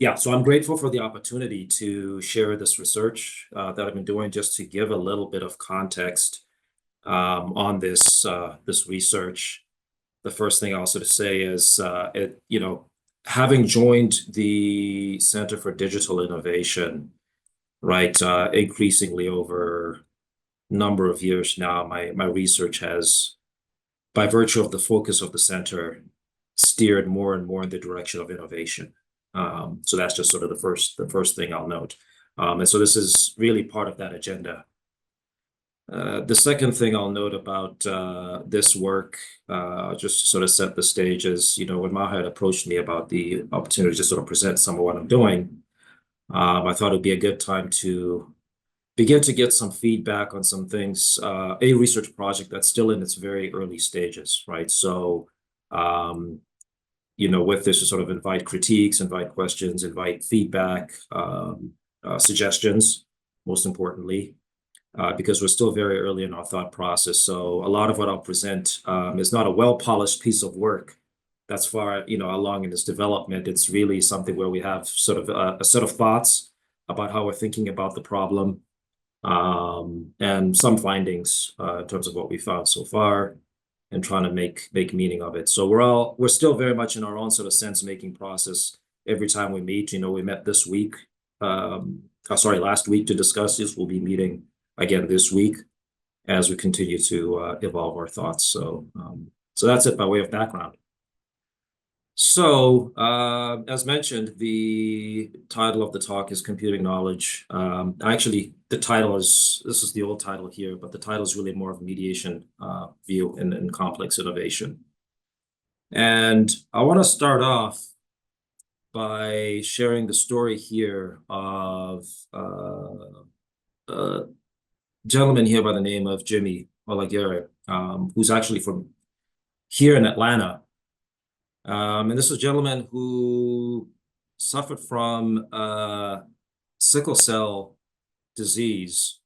Yeah, so I'm grateful for the opportunity to share this research that I've been doing, just to give a little bit of context on this research. The first thing I'll sort of say is, having joined the Center for Digital Innovation, right, increasingly over a number of years now, my research has, by virtue of the focus of the center, steered more and more in the direction of innovation. So that's just sort of the first thing I'll note. And so this is really part of that agenda. The second thing I'll note about this work, just to sort of set the stage, is, when Maha had approached me about the opportunity to sort of present some of what I'm doing, I thought it'd be a good time to begin to get some feedback on some things, a research project that's still in its very early stages, right? So, with this, to sort of invite critiques, invite questions, invite feedback, suggestions, most importantly, because we're still very early in our thought process. So a lot of what I'll present is not a well-polished piece of work that's far, along in its development. It's really something where we have sort of a set of thoughts about how we're thinking about the problem, and some findings in terms of what we found so far, and trying to make meaning of it. So we're still very much in our own sort of sense-making process every time we meet. We met this week, last week, to discuss this. We'll be meeting again this week as we continue to evolve our thoughts. So that's it by way of background. So, as mentioned, the title of the talk is Computing Knowledge. Actually, this is the old title here, but the title is really more of a mediation view in complex innovation. And I want to start off by sharing the story here of a gentleman here by the name of Jimmy Olaguerre, who's actually from here in Atlanta. And this is a gentleman who suffered from sickle cell disease,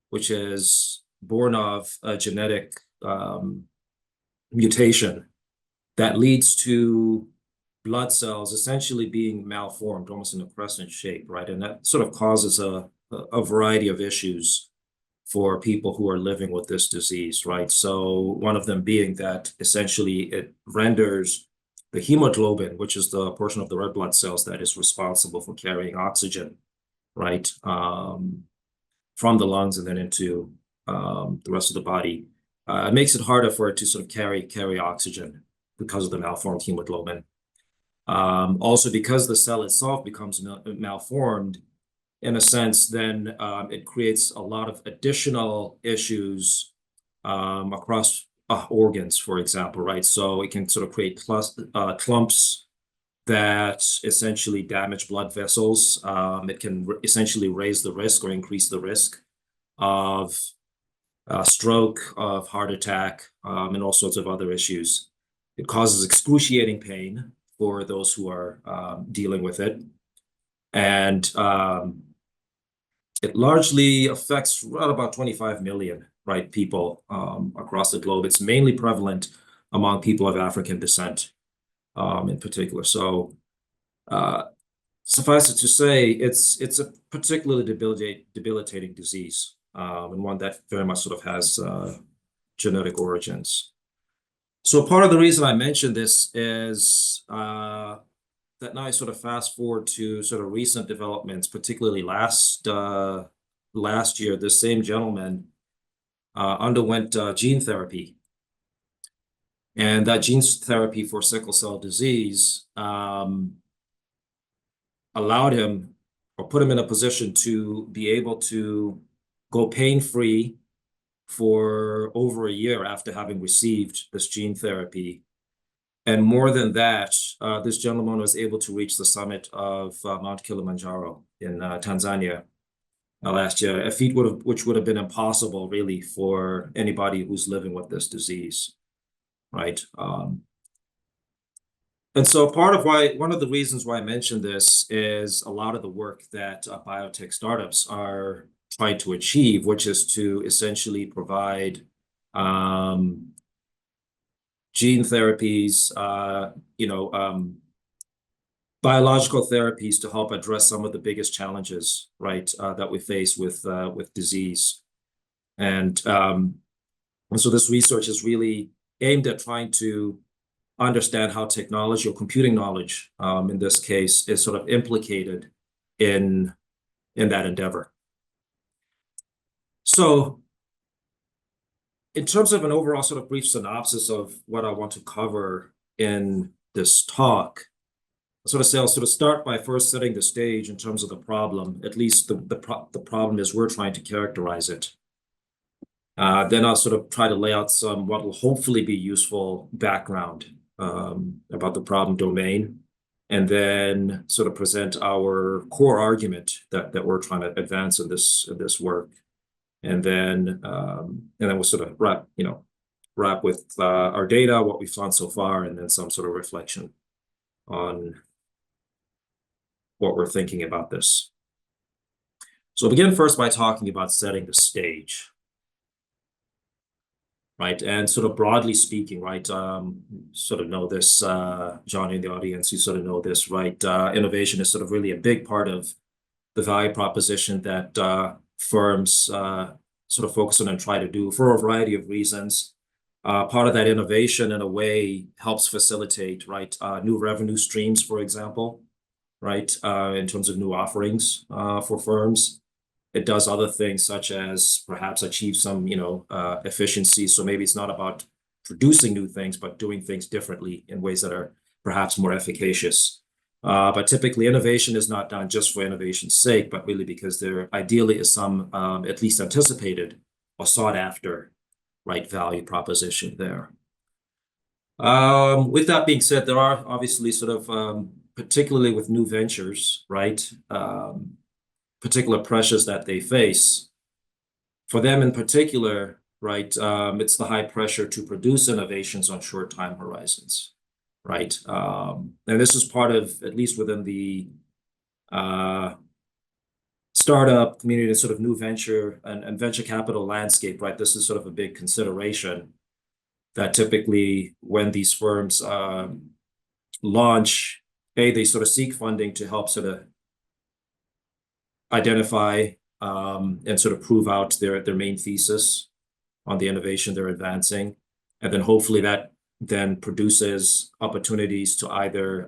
which is born of a genetic mutation that leads to blood cells essentially being malformed, almost in a crescent shape, right? And that sort of causes a variety of issues for people who are living with this disease, right? So one of them being that essentially it renders the hemoglobin, which is the portion of the red blood cells that is responsible for carrying oxygen, right, from the lungs and then into the rest of the body. It makes it harder for it to sort of carry oxygen because of the malformed hemoglobin. Also, because the cell itself becomes malformed, in a sense, then it creates a lot of additional issues across organs, for example, right? So it can sort of create clumps that essentially damage blood vessels. It can essentially raise the risk or increase the risk of stroke, of heart attack, and all sorts of other issues. It causes excruciating pain for those who are dealing with it. And it largely affects right about 25 million, right, people across the globe. It's mainly prevalent among people of African descent, in particular. So suffice it to say, it's a particularly debilitating disease, and one that very much sort of has genetic origins. So part of the reason I mentioned this is that now I sort of fast forward to sort of recent developments, particularly last year, this same gentleman underwent gene therapy. And that gene therapy for sickle cell disease allowed him, or put him in a position to be able to go pain-free for over a year after having received this gene therapy. And more than that, this gentleman was able to reach the summit of Mount Kilimanjaro in Tanzania last year, a feat which would have been impossible, really, for anybody who's living with this disease, right? And so one of the reasons why I mentioned this is a lot of the work that biotech startups are trying to achieve, which is to essentially provide gene therapies, biological therapies to help address some of the biggest challenges, right, that we face with disease. And so this research is really aimed at trying to understand how technology or computing knowledge, in this case, is sort of implicated in that endeavor. So in terms of an overall sort of brief synopsis of what I want to cover in this talk, I'll sort of start by first setting the stage in terms of the problem, at least the problem as we're trying to characterize it. Then I'll sort of try to lay out some what will hopefully be useful background about the problem domain, and then sort of present our core argument that we're trying to advance in this work, and then we'll sort of wrap with our data, what we've found so far, and then some sort of reflection on what we're thinking about this. So I'll begin first by talking about setting the stage. Right, and sort of broadly speaking, right, sort of know this, John, in the audience, you sort of know this, right? Innovation is sort of really a big part of the value proposition that firms sort of focus on and try to do for a variety of reasons. Part of that innovation, in a way, helps facilitate, right, new revenue streams, for example, right, in terms of new offerings for firms. It does other things such as perhaps achieve some, efficiency. So maybe it's not about producing new things, but doing things differently in ways that are perhaps more efficacious. But typically, innovation is not done just for innovation's sake, but really because there ideally is some at least anticipated or sought after, right, value proposition there. With that being said, there are obviously sort of, particularly with new ventures, right, particular pressures that they face. For them in particular, right, it's the high pressure to produce innovations on short time horizons, right? And this is part of, at least within the startup community, sort of new venture and venture capital landscape, right? This is sort of a big consideration that typically when these firms launch, they sort of seek funding to help sort of identify and sort of prove out their main thesis on the innovation they're advancing. And then hopefully that then produces opportunities to either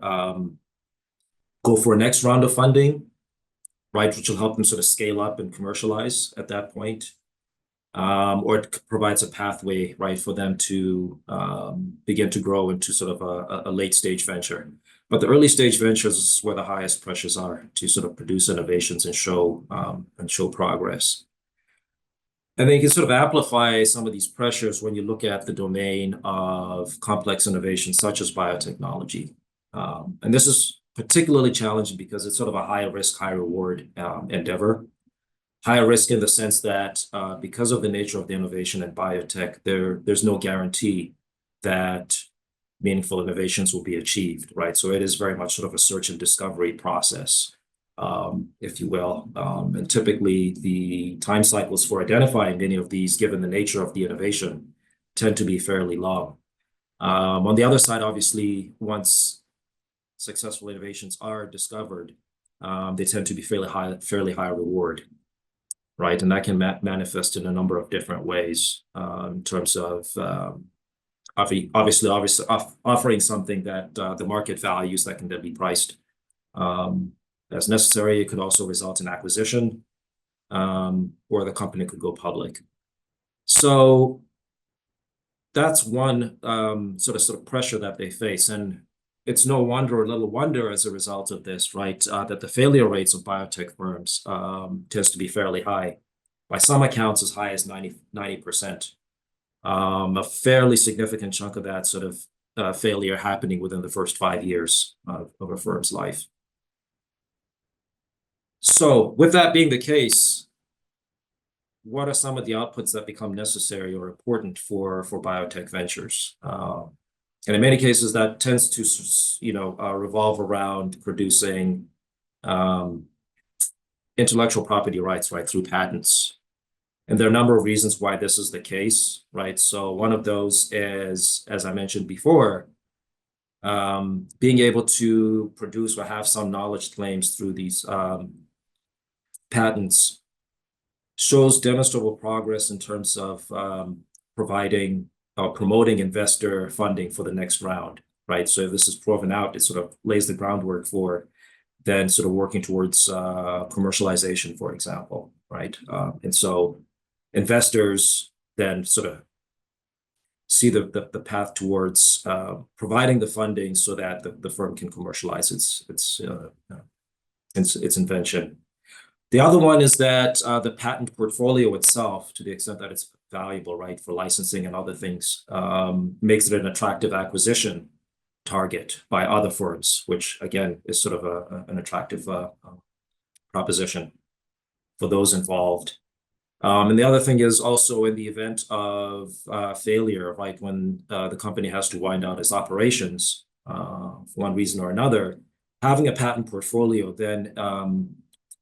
go for a next round of funding, right, which will help them sort of scale up and commercialize at that point. Or it provides a pathway, right, for them to begin to grow into sort of a late stage venture. But the early stage ventures is where the highest pressures are to sort of produce innovations and show progress. And then you can sort of amplify some of these pressures when you look at the domain of complex innovation, such as biotechnology. And this is particularly challenging because it's sort of a high risk, high reward endeavor. Higher risk in the sense that because of the nature of the innovation in biotech, there's no guarantee that meaningful innovations will be achieved, right? So it is very much sort of a search and discovery process, if you will. And typically the time cycles for identifying many of these, given the nature of the innovation, tend to be fairly long. On the other side, obviously, once successful innovations are discovered, they tend to be fairly high reward, right? And that can manifest in a number of different ways in terms of obviously offering something that the market values that can then be priced as necessary. It could also result in acquisition, or the company could go public. So that's one sort of pressure that they face. And it's no wonder or little wonder as a result of this, right, that the failure rates of biotech firms tends to be fairly high. By some accounts, as high as 90%. A fairly significant chunk of that sort of failure happening within the first 5 years of a firm's life. So with that being the case, what are some of the outputs that become necessary or important for biotech ventures? And in many cases, that tends to, revolve around producing intellectual property rights, right, through patents. And there are a number of reasons why this is the case, right? So one of those is, as I mentioned before, being able to produce or have some knowledge claims through these patents shows demonstrable progress in terms of providing or promoting investor funding for the next round, right? So if this is proven out, it sort of lays the groundwork for then sort of working towards commercialization, for example, right? And so investors then sort of see the path towards providing the funding so that the firm can commercialize its invention. The other one is that the patent portfolio itself, to the extent that it's valuable, right, for licensing and other things, makes it an attractive acquisition target by other firms, which again is sort of an attractive proposition for those involved. And the other thing is also in the event of failure, right, when the company has to wind down its operations for one reason or another, having a patent portfolio then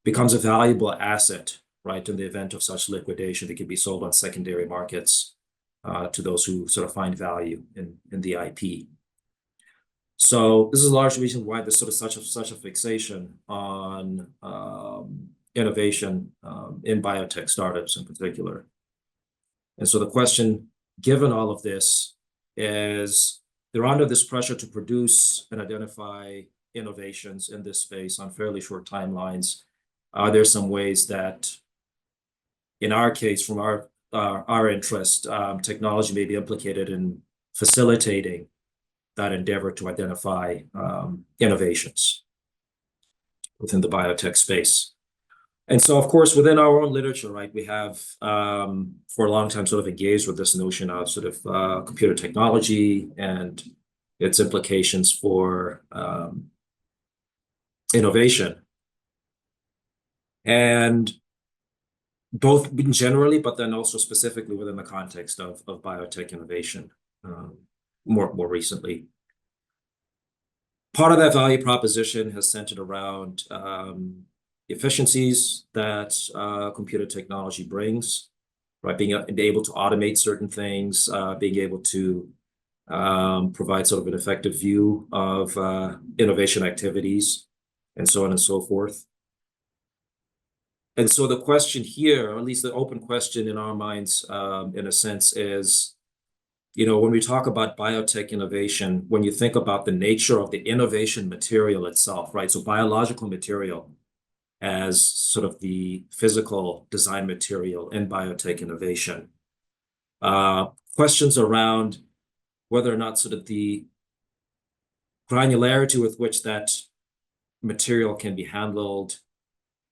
becomes a valuable asset, right, in the event of such liquidation that can be sold on secondary markets to those who sort of find value in the IP. So this is a large reason why there's sort of such a fixation on innovation in biotech startups in particular. And so the question, given all of this, is they're under this pressure to produce and identify innovations in this space on fairly short timelines. Are there some ways that, in our case, from our interest, technology may be implicated in facilitating that endeavor to identify innovations within the biotech space? And so, of course, within our own literature, right, we have for a long time sort of engaged with this notion of sort of computer technology and its implications for innovation. And both generally, but then also specifically within the context of biotech innovation more recently. Part of that value proposition has centered around efficiencies that computer technology brings, right? Being able to automate certain things, being able to provide sort of an effective view of innovation activities, and so on and so forth. And so the question here, or at least the open question in our minds, in a sense, is, when we talk about biotech innovation, when you think about the nature of the innovation material itself, right? So biological material as sort of the physical design material in biotech innovation. Questions around whether or not sort of the granularity with which that material can be handled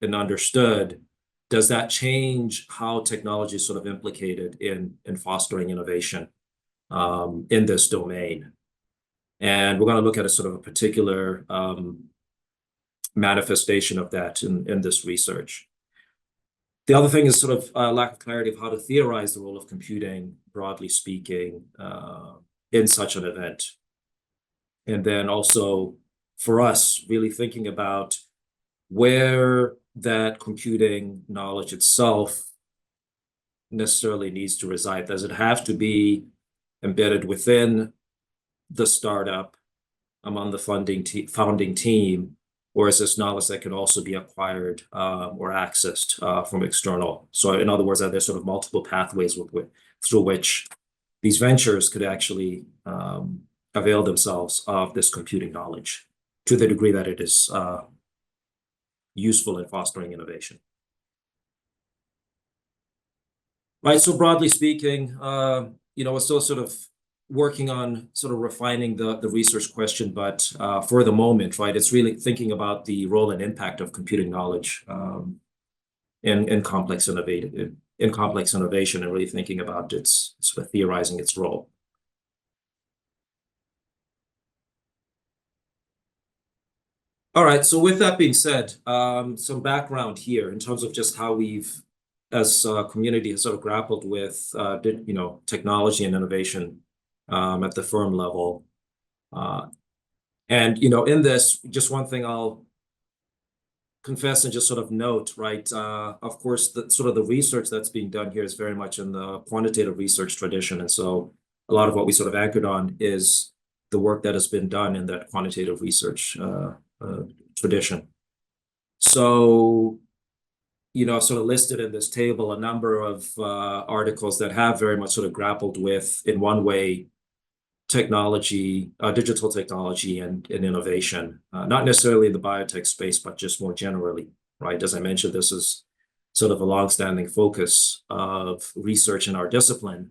and understood, does that change how technology is sort of implicated in fostering innovation in this domain? And we're going to look at a sort of a particular manifestation of that in this research. The other thing is sort of lack of clarity of how to theorize the role of computing, broadly speaking, in such an event. And then also for us, really thinking about where that computing knowledge itself necessarily needs to reside. Does it have to be embedded within the startup among the founding team, or is this knowledge that can also be acquired or accessed from external? So in other words, are there sort of multiple pathways through which these ventures could actually avail themselves of this computing knowledge to the degree that it is useful in fostering innovation? Right, so broadly speaking, we're still sort of working on sort of refining the research question, but for the moment, right, it's really thinking about the role and impact of computing knowledge in complex innovation and really thinking about its sort of theorizing its role. All right, so with that being said, some background here in terms of just how we've, as a community, has sort of grappled with, technology and innovation at the firm level. And, in this, just one thing I'll confess and just sort of note, right? Of course, the research that's being done here is very much in the quantitative research tradition. And so a lot of what we sort of anchored on is the work that has been done in that quantitative research tradition. So, sort of listed in this table a number of articles that have very much sort of grappled with, in one way, technology, digital technology and innovation, not necessarily in the biotech space, but just more generally, right? As I mentioned, this is sort of a longstanding focus of research in our discipline.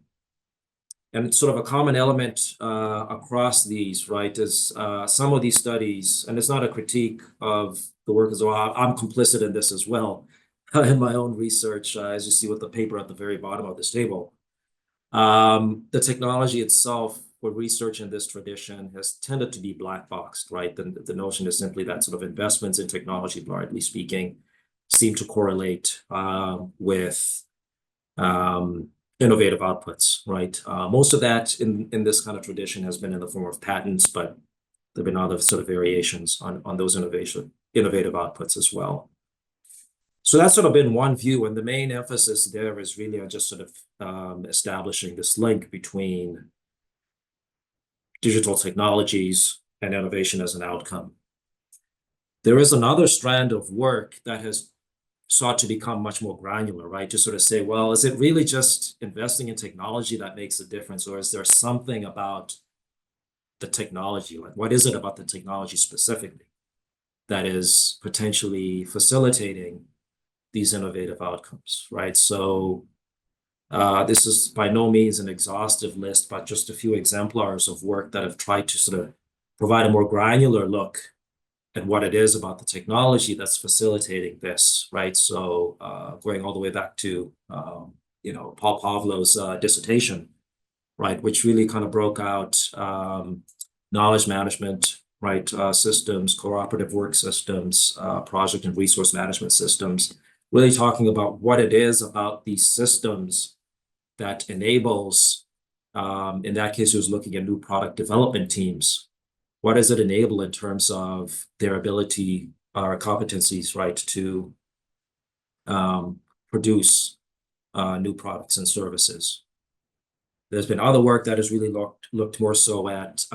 And sort of a common element across these, right, is some of these studies, and it's not a critique of the work as well. I'm complicit in this as well in my own research, as you see with the paper at the very bottom of this table. The technology itself for research in this tradition has tended to be black boxed, right? The notion is simply that sort of investments in technology, broadly speaking, seem to correlate with innovative outputs, right? Most of that in this kind of tradition has been in the form of patents, but there have been other sort of variations on those innovative outputs as well. So that's sort of been one view, and the main emphasis there is really on just sort of establishing this link between digital technologies and innovation as an outcome. There is another strand of work that has sought to become much more granular, right? To sort of say, well, is it really just investing in technology that makes a difference, or is there something about the technology? Like, what is it about the technology specifically that is potentially facilitating these innovative outcomes, right? So this is by no means an exhaustive list, but just a few exemplars of work that have tried to sort of provide a more granular look at what it is about the technology that's facilitating this, right? So going all the way back to, Paul Pavlov's dissertation, right, which really kind of broke out knowledge management, right, systems, cooperative work systems, project and resource management systems, really talking about what it is about these systems that enables, in that case, it was looking at new product development teams. What does it enable in terms of their ability or competencies, right, to produce new products and services? There's been other work that has really looked more so at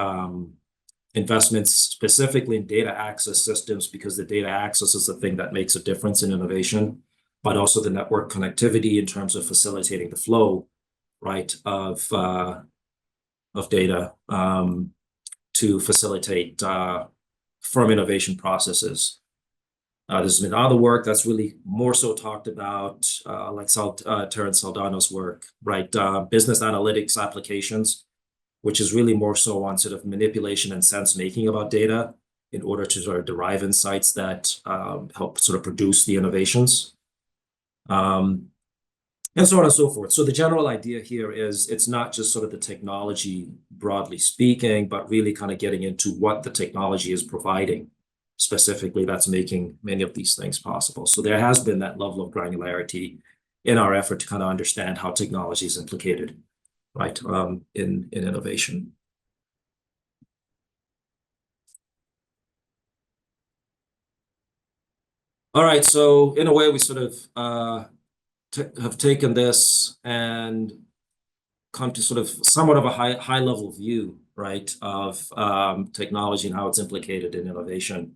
investments specifically in data access systems, because the data access is the thing that makes a difference in innovation, but also the network connectivity in terms of facilitating the flow, right, of data to facilitate firm innovation processes. There's been other work that's really more so talked about, like Terence Saldano's work, right? Business analytics applications, which is really more so on sort of manipulation and sense making about data in order to sort of derive insights that help sort of produce the innovations. And so on and so forth. So the general idea here is it's not just sort of the technology, broadly speaking, but really kind of getting into what the technology is providing specifically that's making many of these things possible. So there has been that level of granularity in our effort to kind of understand how technology is implicated, right, in innovation. All right, so in a way, we sort of have taken this and come to sort of somewhat of a high level view, right, of technology and how it's implicated in innovation,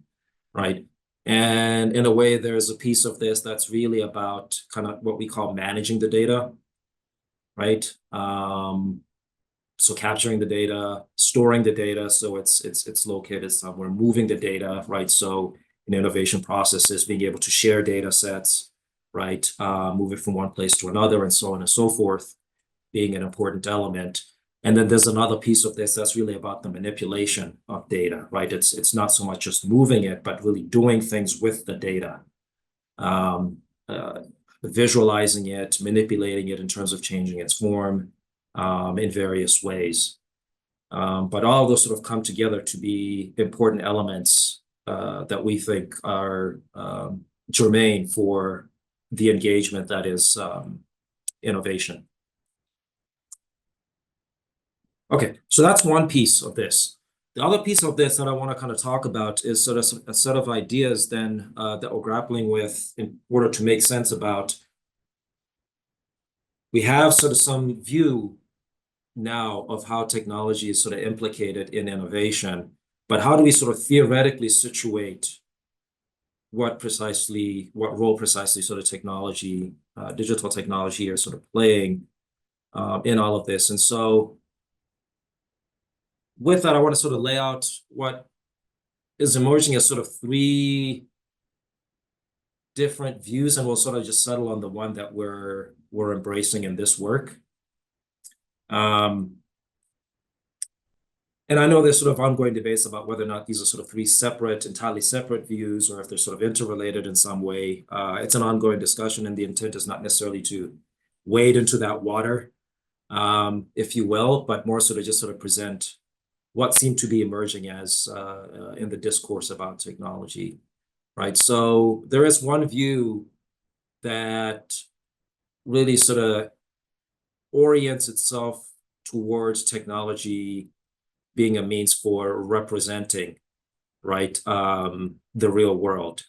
right? And in a way, there's a piece of this that's really about kind of what we call managing the data, right? So capturing the data, storing the data, so it's located somewhere, moving the data, right? So in innovation processes, being able to share data sets, right? Move it from one place to another, and so on and so forth, being an important element. And then there's another piece of this that's really about the manipulation of data, right? It's not so much just moving it, but really doing things with the data, visualizing it, manipulating it in terms of changing its form in various ways. But all of those sort of come together to be important elements that we think are germane for the engagement that is innovation. Okay, so that's one piece of this. The other piece of this that I want to kind of talk about is sort of a set of ideas then that we're grappling with in order to make sense about. We have sort of some view now of how technology is sort of implicated in innovation, but how do we sort of theoretically situate what role precisely sort of technology, digital technology are sort of playing in all of this. And so with that, I want to sort of lay out what is emerging as sort of three different views, and we'll sort of just settle on the one that we're embracing in this work. And I know there's sort of ongoing debates about whether or not these are sort of three entirely separate views, or if they're sort of interrelated in some way. It's an ongoing discussion, and the intent is not necessarily to wade into that water, if you will, but more sort of just sort of present what seemed to be emerging as in the discourse about technology, right? So there is one view that really sort of orients itself towards technology being a means for representing, right, the real world.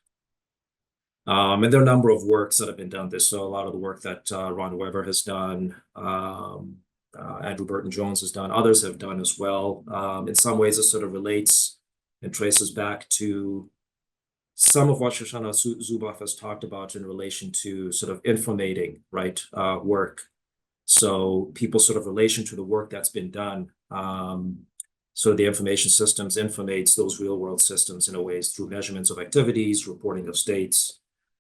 And there are a number of works that have been done this. So a lot of the work that Ron Weber has done, Andrew Burton Jones has done, others have done as well. In some ways, it sort of relates and traces back to some of what Shoshana Zuboff has talked about in relation to sort of informating, right, work. So people's sort of relation to the work that's been done. So the information systems informates those real world systems in a ways through measurements of activities, reporting of states,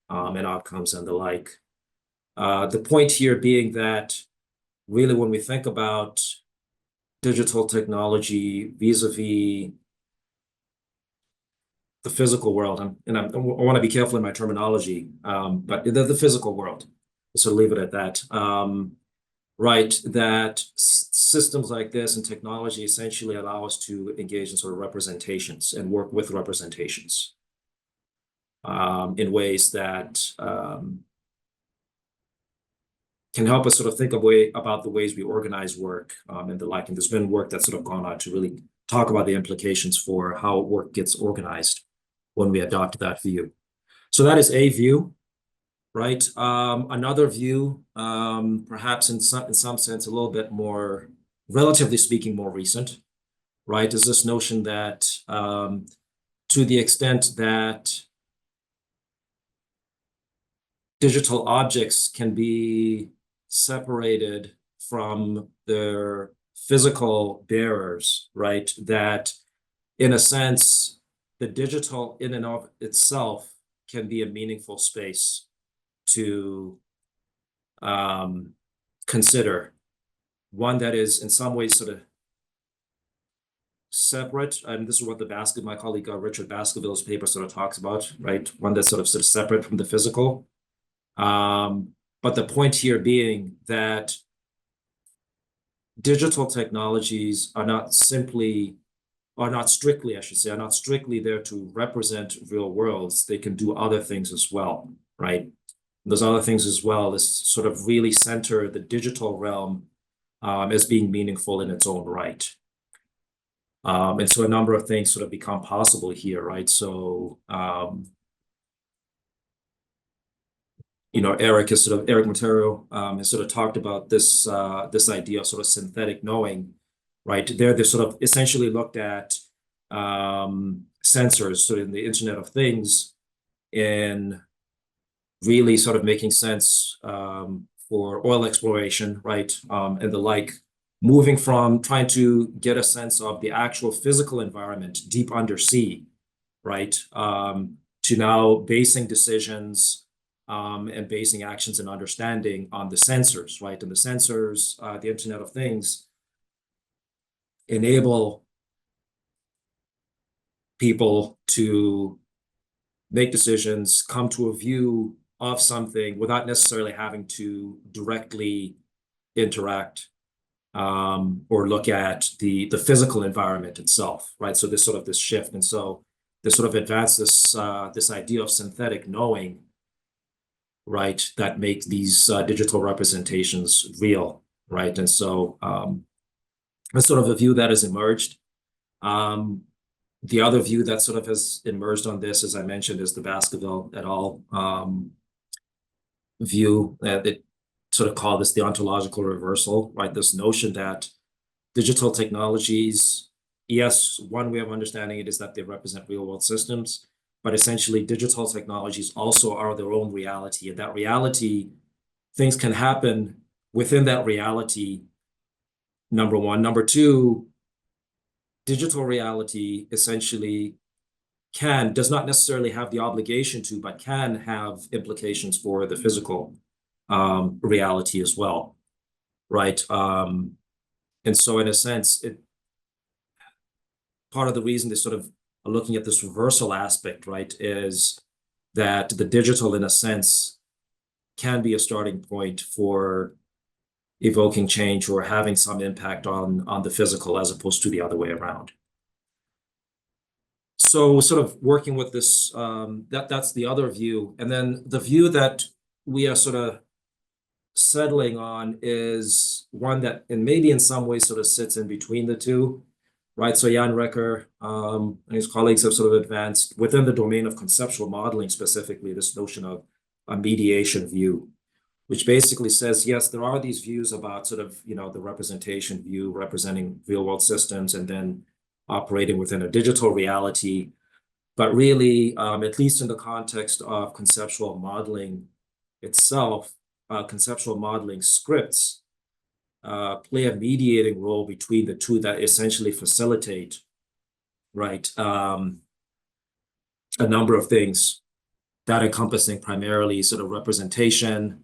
and outcomes and the like. The point here being that really when we think about digital technology vis-a-vis the physical world, and I want to be careful in my terminology, but the physical world, so leave it at that. Right, that systems like this and technology essentially allow us to engage in sort of representations and work with representations in ways that can help us sort of think about the ways we organize work and the like. And there's been work that's sort of gone on to really talk about the implications for how work gets organized when we adopt that view. So that is a view. Right. Another view, perhaps in some sense, a little bit more, relatively speaking, more recent, right, is this notion that to the extent that digital objects can be separated from their physical bearers, right, that in a sense, the digital in and of itself can be a meaningful space to consider, one that is in some ways sort of separate. And this is what my colleague Richard Baskerville's paper sort of talks about, right? One that's sort of separate from the physical. But the point here being that digital technologies are not strictly there to represent real worlds. They can do other things as well, right? Those other things as well is sort of really center the digital realm as being meaningful in its own right. And so a number of things sort of become possible here, right? So, Eric Montero has sort of talked about this idea of sort of synthetic knowing, right? They sort of essentially looked at sensors, so in the Internet of Things, in really sort of making sense for oil exploration, right, and the like, moving from trying to get a sense of the actual physical environment deep undersea, right, to now basing decisions and basing actions and understanding on the sensors, right, and the sensors, the Internet of Things, enable people to make decisions, come to a view of something without necessarily having to directly interact or look at the physical environment itself, right? So there's sort of this shift, and so they sort of advance this idea of synthetic knowing, right, that makes these digital representations real, right? And so that's sort of a view that has emerged. The other view that sort of has emerged on this, as I mentioned, is the Baskerville et al. View that sort of call this the ontological reversal, right? This notion that digital technologies, yes, one way of understanding it is that they represent real-world systems, but essentially digital technologies also are their own reality. And that reality, things can happen within that reality, number one. Number two, digital reality essentially does not necessarily have the obligation to, but can have implications for the physical reality as well, right? And so in a sense, part of the reason they sort of are looking at this reversal aspect, right, is that the digital, in a sense, can be a starting point for evoking change or having some impact on the physical as opposed to the other way around. So sort of working with this, that's the other view. And then the view that we are sort of settling on is one that, and maybe in some ways sort of sits in between the two, right? So Jan Recker and his colleagues have sort of advanced within the domain of conceptual modeling, specifically this notion of a mediation view, which basically says, yes, there are these views about sort of, the representation view representing real world systems and then operating within a digital reality. But really, at least in the context of conceptual modeling itself, conceptual modeling scripts play a mediating role between the two that essentially facilitate, right, a number of things that encompassing primarily sort of representation,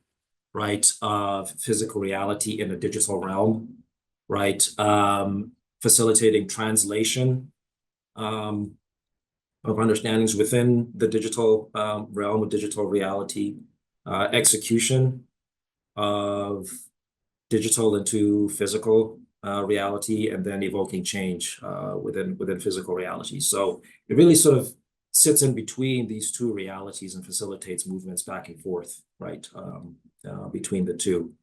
right, of physical reality in a digital realm, right, facilitating translation of understandings within the digital realm of digital reality, execution of digital into physical reality, and then evoking change within physical reality. So it really sort of sits in between these two realities and facilitates movements back and forth, right, between the two.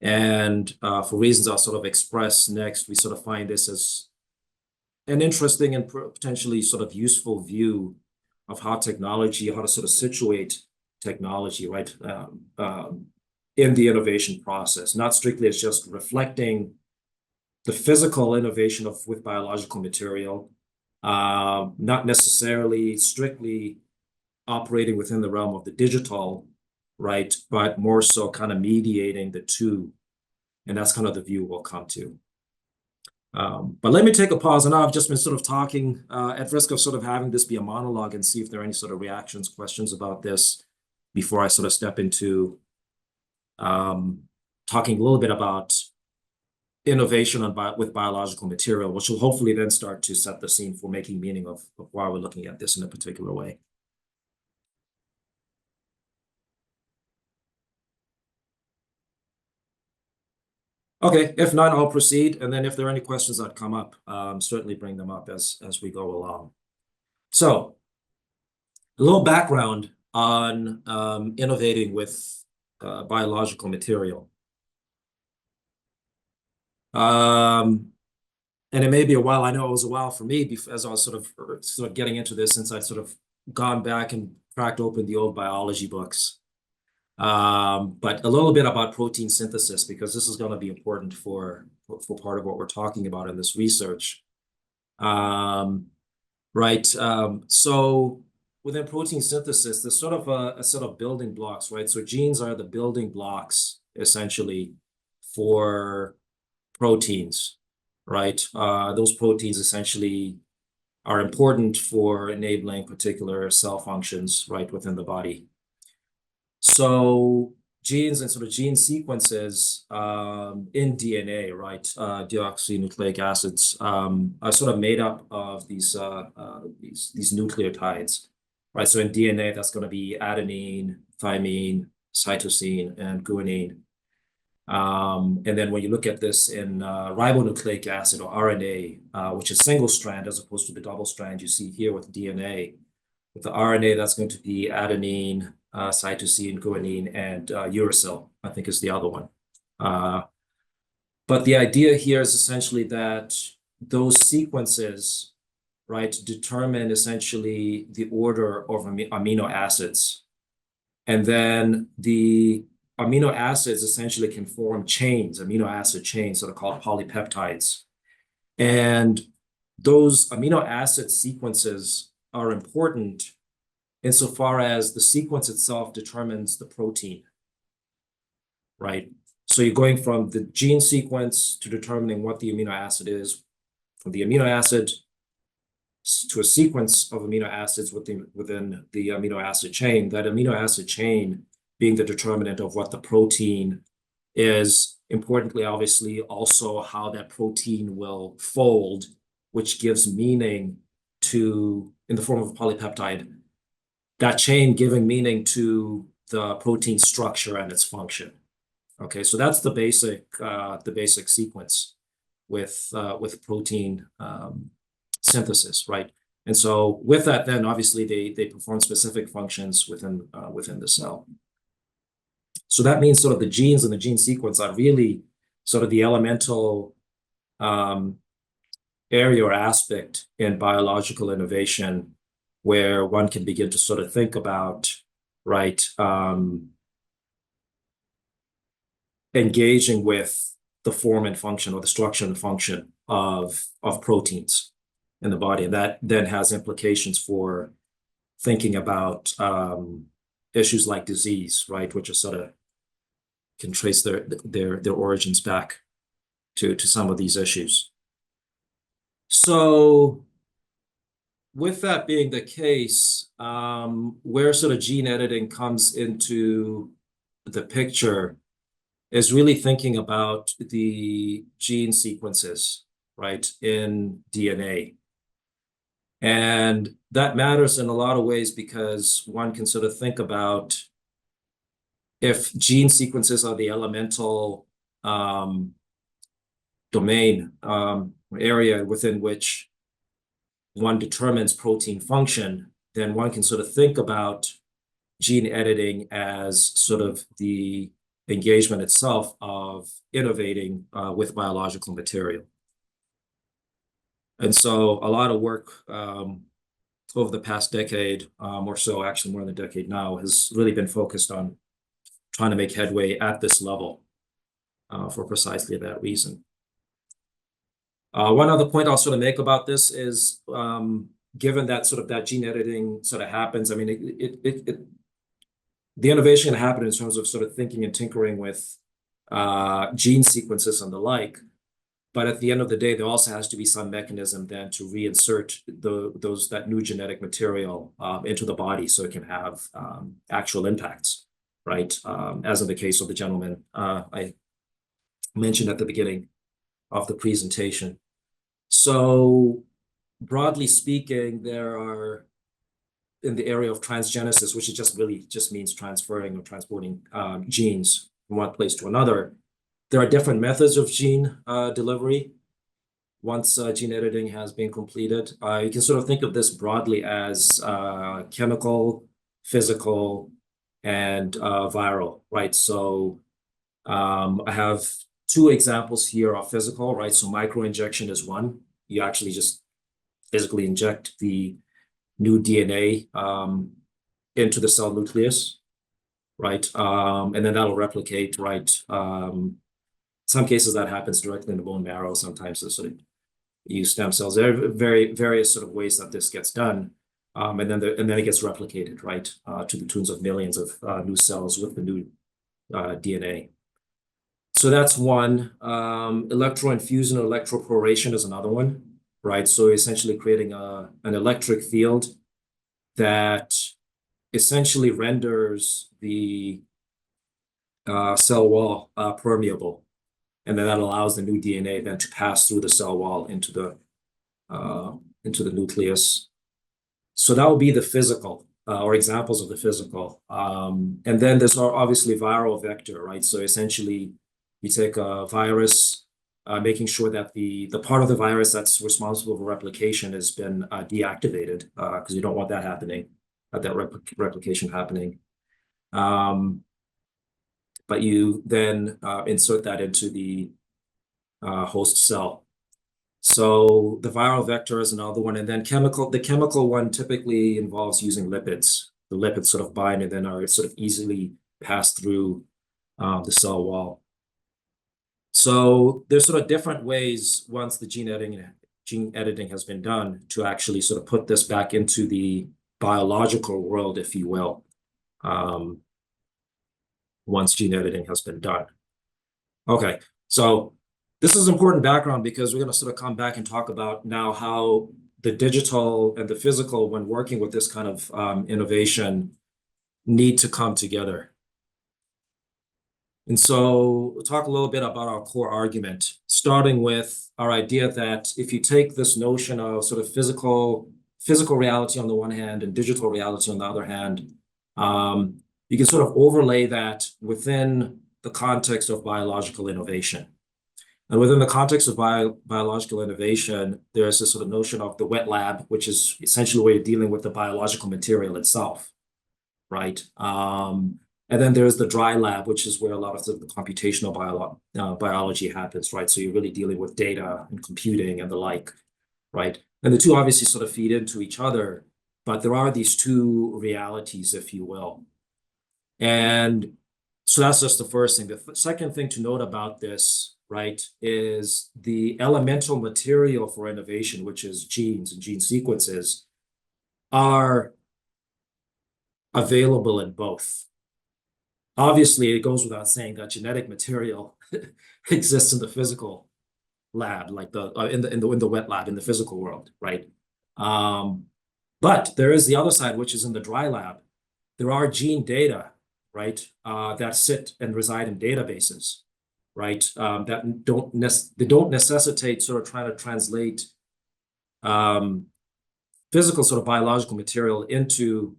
And for reasons I'll sort of express next, we sort of find this as an interesting and potentially sort of useful view of how to sort of situate technology, right, in the innovation process, not strictly as just reflecting the physical innovation with biological material, not necessarily strictly operating within the realm of the digital, right, but more so kind of mediating the two. And that's kind of the view we'll come to. But let me take a pause. And I've just been sort of talking at risk of sort of having this be a monologue and see if there are any sort of reactions, questions about this before I sort of step into talking a little bit about innovation with biological material, which will hopefully then start to set the scene for making meaning of why we're looking at this in a particular way. Okay, if not, I'll proceed. And then if there are any questions that come up, certainly bring them up as we go along. So a little background on innovating with biological material. And it may be a while. I know it was a while for me as I was sort of getting into this, since I'd sort of gone back and cracked open the old biology books. But a little bit about protein synthesis, because this is going to be important for part of what we're talking about in this research. Right. So within protein synthesis, there's sort of a set of building blocks, right? So genes are the building blocks, essentially, for proteins, right? Those proteins essentially are important for enabling particular cell functions, right, within the body. So genes and sort of gene sequences in DNA, right, deoxynucleic acids, are sort of made up of these nucleotides, right? So in DNA, that's going to be adenine, thymine, cytosine, and guanine. And then when you look at this in ribonucleic acid or RNA, which is single strand as opposed to the double strand you see here with DNA, with the RNA, that's going to be adenine, cytosine, guanine, and uracil, I think is the other one. But the idea here is essentially that those sequences, right, determine essentially the order of amino acids. And then the amino acids essentially can form chains, amino acid chains that are called polypeptides. And those amino acid sequences are important insofar as the sequence itself determines the protein, right? So you're going from the gene sequence to determining what the amino acid is, from the amino acid to a sequence of amino acids within the amino acid chain, that amino acid chain being the determinant of what the protein is, importantly, obviously, also how that protein will fold, which gives meaning to, in the form of a polypeptide, that chain giving meaning to the protein structure and its function. Okay, so that's the basic sequence with protein synthesis, right? And so with that, then obviously they perform specific functions within the cell. So that means sort of the genes and the gene sequence are really sort of the elemental area or aspect in biological innovation where one can begin to sort of think about, right, engaging with the form and function or the structure and function of proteins in the body. And that then has implications for thinking about issues like disease, right, which are sort of can trace their origins back to some of these issues. So with that being the case, where sort of gene editing comes into the picture is really thinking about the gene sequences, right, in DNA. And that matters in a lot of ways because one can sort of think about if gene sequences are the elemental domain area within which one determines protein function, then one can sort of think about gene editing as sort of the engagement itself of innovating with biological material. And so a lot of work over the past decade or so, actually more than a decade now, has really been focused on trying to make headway at this level for precisely that reason. One other point I'll sort of make about this is, given that sort of that gene editing sort of happens, I mean, the innovation happened in terms of sort of thinking and tinkering with gene sequences and the like. But at the end of the day, there also has to be some mechanism then to reinsert that new genetic material into the body so it can have actual impacts, right? As in the case of the gentleman I mentioned at the beginning of the presentation. So broadly speaking, there are, in the area of transgenesis, which just means transferring or transporting genes from one place to another, there are different methods of gene delivery. Once gene editing has been completed, you can sort of think of this broadly as chemical, physical, and viral, right? So I have two examples here of physical, right? So microinjection is one. You actually just physically inject the new DNA into the cell nucleus, right? And then that'll replicate, right? Some cases that happens directly in the bone marrow. Sometimes they sort of use stem cells. There are various sort of ways that this gets done, and then it gets replicated, right, to the tunes of millions of new cells with the new DNA. So that's one. Electroinfusion or electroporation is another one, right? So essentially creating an electric field that essentially renders the cell wall permeable. And then that allows the new DNA then to pass through the cell wall into the nucleus. So that would be the physical, or examples of the physical. And then there's obviously viral vector, right? So essentially, you take a virus, making sure that the part of the virus that's responsible for replication has been deactivated, because you don't want that happening, that replication happening. But you then insert that into the host cell. So the viral vector is another one, and then the chemical one typically involves using lipids. The lipids sort of bind and then are sort of easily passed through the cell wall. So there's sort of different ways once the gene editing has been done to actually sort of put this back into the biological world, if you will, um, once gene editing has been done. Okay, so this is important background because we're going to sort of come back and talk about now how the digital and the physical, when working with this kind of innovation, need to come together. And so we'll talk a little bit about our core argument, starting with our idea that if you take this notion of sort of physical reality on the one hand and digital reality on the other hand, you can sort of overlay that within the context of biological innovation. And within the context of biological innovation, there's this sort of notion of the wet lab, which is essentially where you're dealing with the biological material itself, right? And then there's the dry lab, which is where a lot of the computational biology happens, right? So you're really dealing with data and computing and the like, right? And the two obviously sort of feed into each other, but there are these two realities, if you will. And so that's just the first thing. The second thing to note about this, right, is the elemental material for innovation, which is genes and gene sequences, are available in both. Obviously, it goes without saying that genetic material exists in the physical lab, like in the wet lab, in the physical world, right? But there is the other side, which is in the dry lab. There are gene data, right, that sit and reside in databases, right? That don't necessitate sort of trying to translate physical sort of biological material into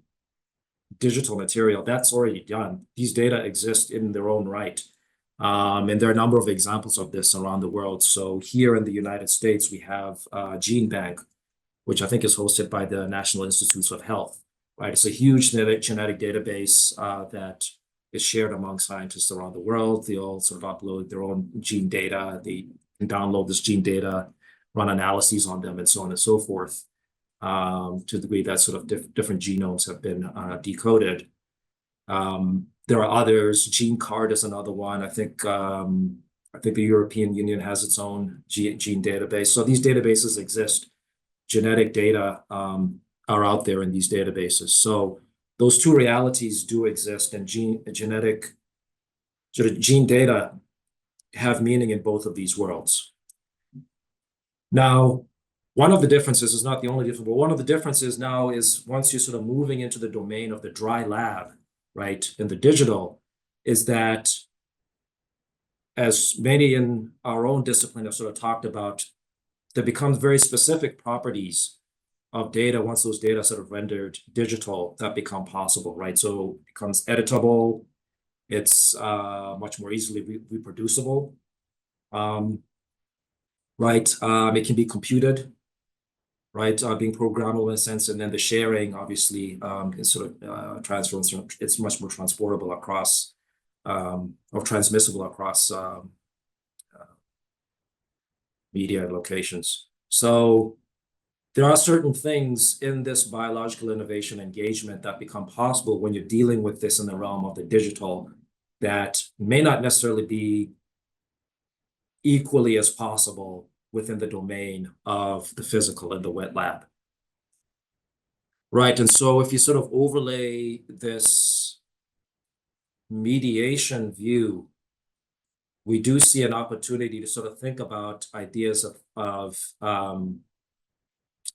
digital material. That's already done. These data exist in their own right. And there are a number of examples of this around the world. So here in the United States, we have Gene Bank, which I think is hosted by the National Institutes of Health, right? It's a huge genetic database that is shared among scientists around the world. They all sort of upload their own gene data. They can download this gene data, run analyses on them, and so on and so forth, to the degree that sort of different genomes have been decoded. There are others. GeneCard is another one. I think the European Union has its own gene database. So these databases exist. Genetic data are out there in these databases. So those two realities do exist, and genetic sort of gene data have meaning in both of these worlds. Now, one of the differences is not the only difference, but one of the differences now is once you're sort of moving into the domain of the dry lab, right, in the digital, is that as many in our own discipline have sort of talked about, there becomes very specific properties of data once those data sort of rendered digital that become possible, right? So it becomes editable. It's much more easily reproducible, right? It can be computed, right? Being programmable in a sense, and then the sharing obviously is sort of transference. It's much more transportable across or transmissible across media and locations. So there are certain things in this biological innovation engagement that become possible when you're dealing with this in the realm of the digital that may not necessarily be equally as possible within the domain of the physical and the wet lab. Right, and so if you sort of overlay this mediation view, we do see an opportunity to sort of think about ideas of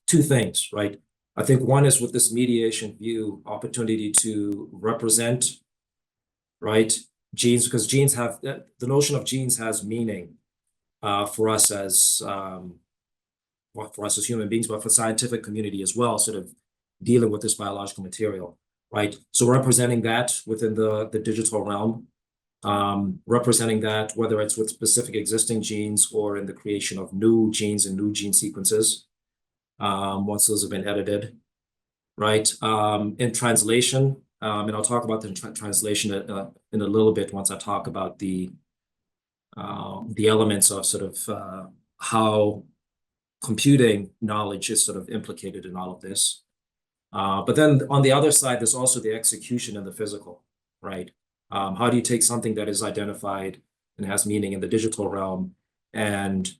two things, right? I think one is with this mediation view, opportunity to represent, right, genes, because genes have, the notion of genes has meaning for us as human beings, but for the scientific community as well, sort of dealing with this biological material, right? So representing that within the digital realm, representing that whether it's with specific existing genes or in the creation of new genes and new gene sequences, once those have been edited, right? In translation, and I'll talk about the translation in a little bit once I talk about the elements of sort of how computing knowledge is sort of implicated in all of this. But then on the other side, there's also the execution in the physical, right? How do you take something that is identified and has meaning in the digital realm, and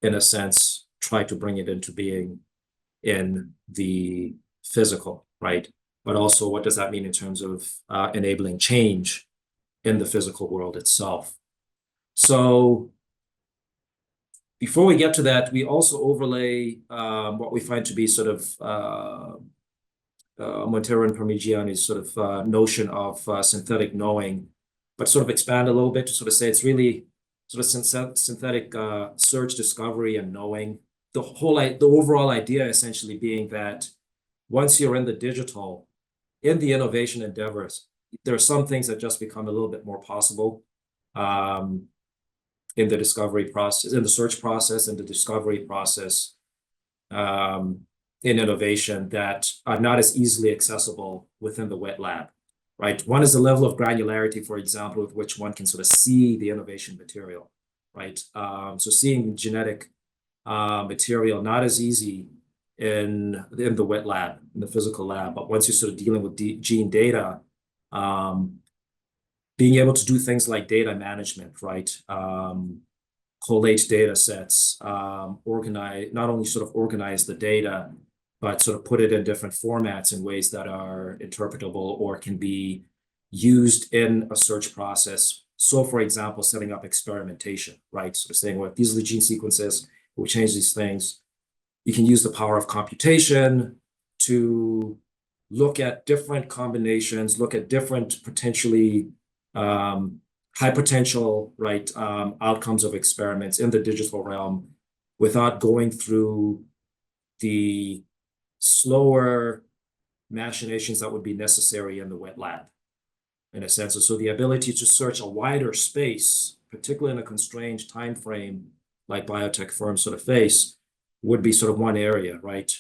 in a sense, try to bring it into being in the physical, right? But also, what does that mean in terms of enabling change in the physical world itself? So before we get to that, we also overlay what we find to be sort of Montero and Parmigiani's sort of notion of synthetic knowing, but sort of expand a little bit to sort of say it's really sort of synthetic search, discovery, and knowing. The overall idea essentially being that once you're in the digital, in the innovation endeavors, there are some things that just become a little bit more possible in the discovery process, in the search process, in the discovery process, in innovation that are not as easily accessible within the wet lab, right? One is the level of granularity, for example, with which one can sort of see the innovation material, right? So seeing genetic material not as easy in the wet lab, in the physical lab, but once you're sort of dealing with gene data, being able to do things like data management, right? Collate data sets, organize, not only sort of organize the data, but sort of put it in different formats in ways that are interpretable or can be used in a search process. So, for example, setting up experimentation, right? So saying, well, these are the gene sequences, we change these things. You can use the power of computation to look at different combinations, look at different potentially high potential, right, outcomes of experiments in the digital realm without going through the slower machinations that would be necessary in the wet lab, in a sense. So the ability to search a wider space, particularly in a constrained time frame like biotech firms sort of face, would be sort of one area, right,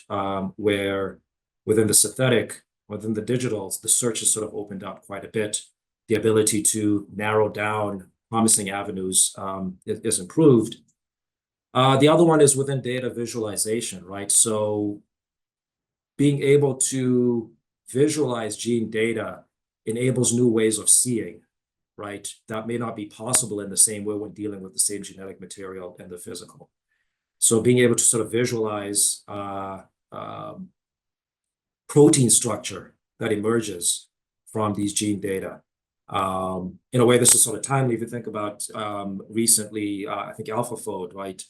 where within the synthetic, within the digitals, the search is sort of opened up quite a bit. The ability to narrow down promising avenues is improved. The other one is within data visualization, right? So being able to visualize gene data enables new ways of seeing, right? That may not be possible in the same way when dealing with the same genetic material in the physical. So being able to sort of visualize protein structure that emerges from these gene data. In a way, this is sort of timely if you think about recently, I think AlphaFold, right,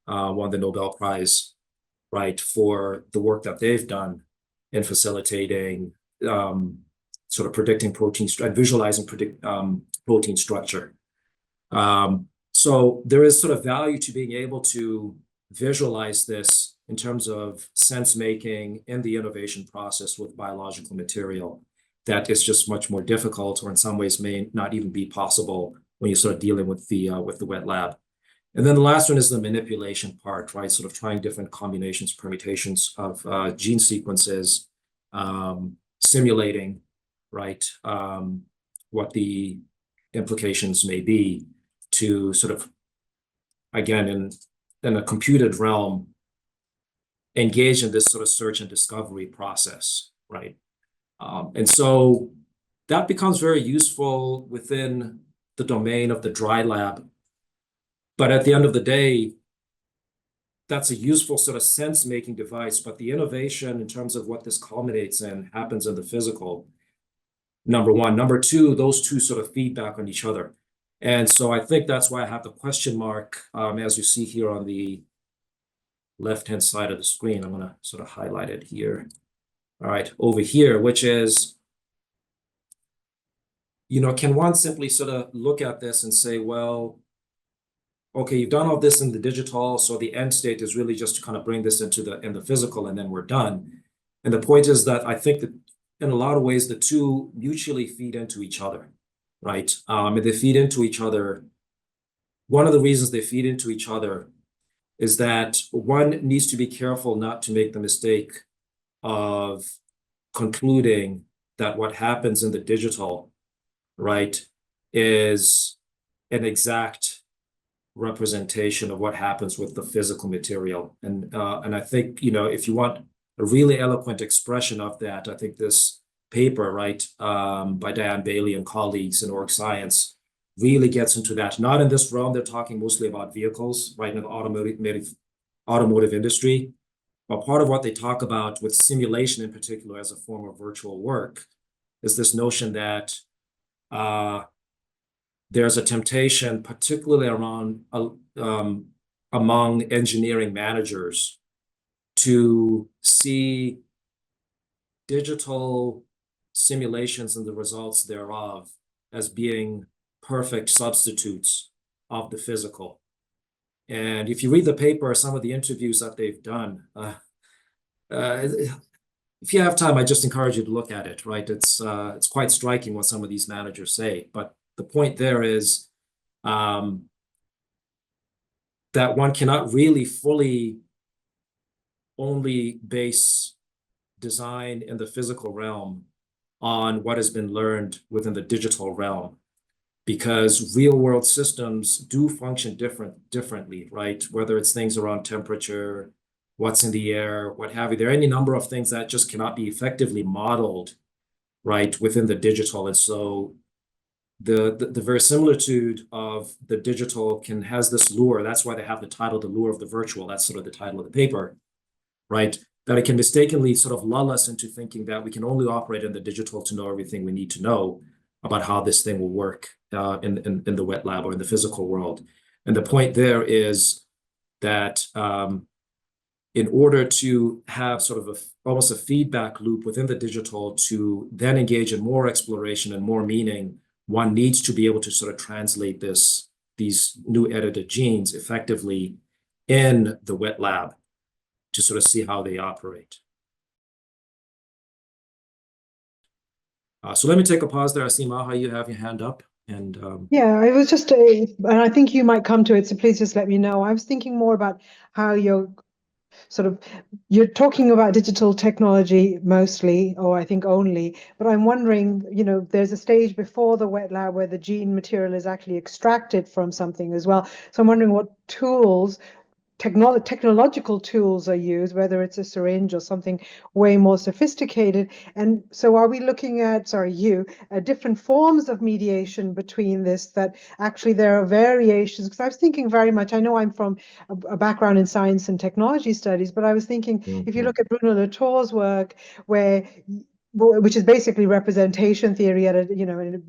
won the Nobel Prize, right, for the work that they've done in facilitating sort of predicting protein and visualizing protein structure. So there is sort of value to being able to visualize this in terms of sense making in the innovation process with biological material that is just much more difficult, or in some ways may not even be possible when you're sort of dealing with the wet lab. And then the last one is the manipulation part, right? Sort of trying different combinations, permutations of gene sequences, simulating, right, what the implications may be to sort of, again, in a computed realm, engage in this sort of search and discovery process, right? And so that becomes very useful within the domain of the dry lab. But at the end of the day, that's a useful sort of sense-making device. But the innovation in terms of what this culminates in happens in the physical, number one. Number two, those two sort of feedback on each other. And so I think that's why I have the question mark, as you see here on the left-hand side of the screen. I'm going to sort of highlight it here. All right, over here, which is, can one simply sort of look at this and say, well, okay, you've done all this in the digital, so the end state is really just to kind of bring this into the physical, and then we're done. And the point is that I think that in a lot of ways, the two mutually feed into each other, right? And they feed into each other. One of the reasons they feed into each other is that one needs to be careful not to make the mistake of concluding that what happens in the digital, right, is an exact representation of what happens with the physical material. And I think, if you want a really eloquent expression of that, I think this paper, right, by Diane Bailey and colleagues in Org Science really gets into that. Not in this realm, they're talking mostly about vehicles, right, in the automotive industry. But part of what they talk about with simulation in particular as a form of virtual work is this notion that there's a temptation, particularly around among engineering managers, to see digital simulations and the results thereof as being perfect substitutes of the physical. And if you read the paper, some of the interviews that they've done, if you have time, I just encourage you to look at it, right? It's quite striking what some of these managers say. But the point there is that one cannot really fully only base design in the physical realm on what has been learned within the digital realm, because real world systems do function differently, right? Whether it's things around temperature, what's in the air, what have you. There are any number of things that just cannot be effectively modeled, right, within the digital. And so the verisimilitude of the digital has this lure. That's why they have the title, The Lure of the Virtual. That's sort of the title of the paper, right? That it can mistakenly sort of lull us into thinking that we can only operate in the digital to know everything we need to know about how this thing will work in the wet lab or in the physical world. And the point there is that in order to have sort of almost a feedback loop within the digital to then engage in more exploration and more meaning, one needs to be able to sort of translate these new edited genes effectively in the wet lab to sort of see how they operate. So let me take a pause there. I see, Maha, you have your hand up. And yeah, it was just and I think you might come to it, so please just let me know. I was thinking more about how you're talking about digital technology mostly, or I think only, but I'm wondering, there's a stage before the wet lab where the gene material is actually extracted from something as well. So I'm wondering what tools, technological tools are used, whether it's a syringe or something way more sophisticated. And so are we looking at, different forms of mediation between this, that actually there are variations? Because I was thinking very much, I know I'm from a background in science and technology studies, but I was thinking, if you look at Bruno Latour's work, which is basically representation theory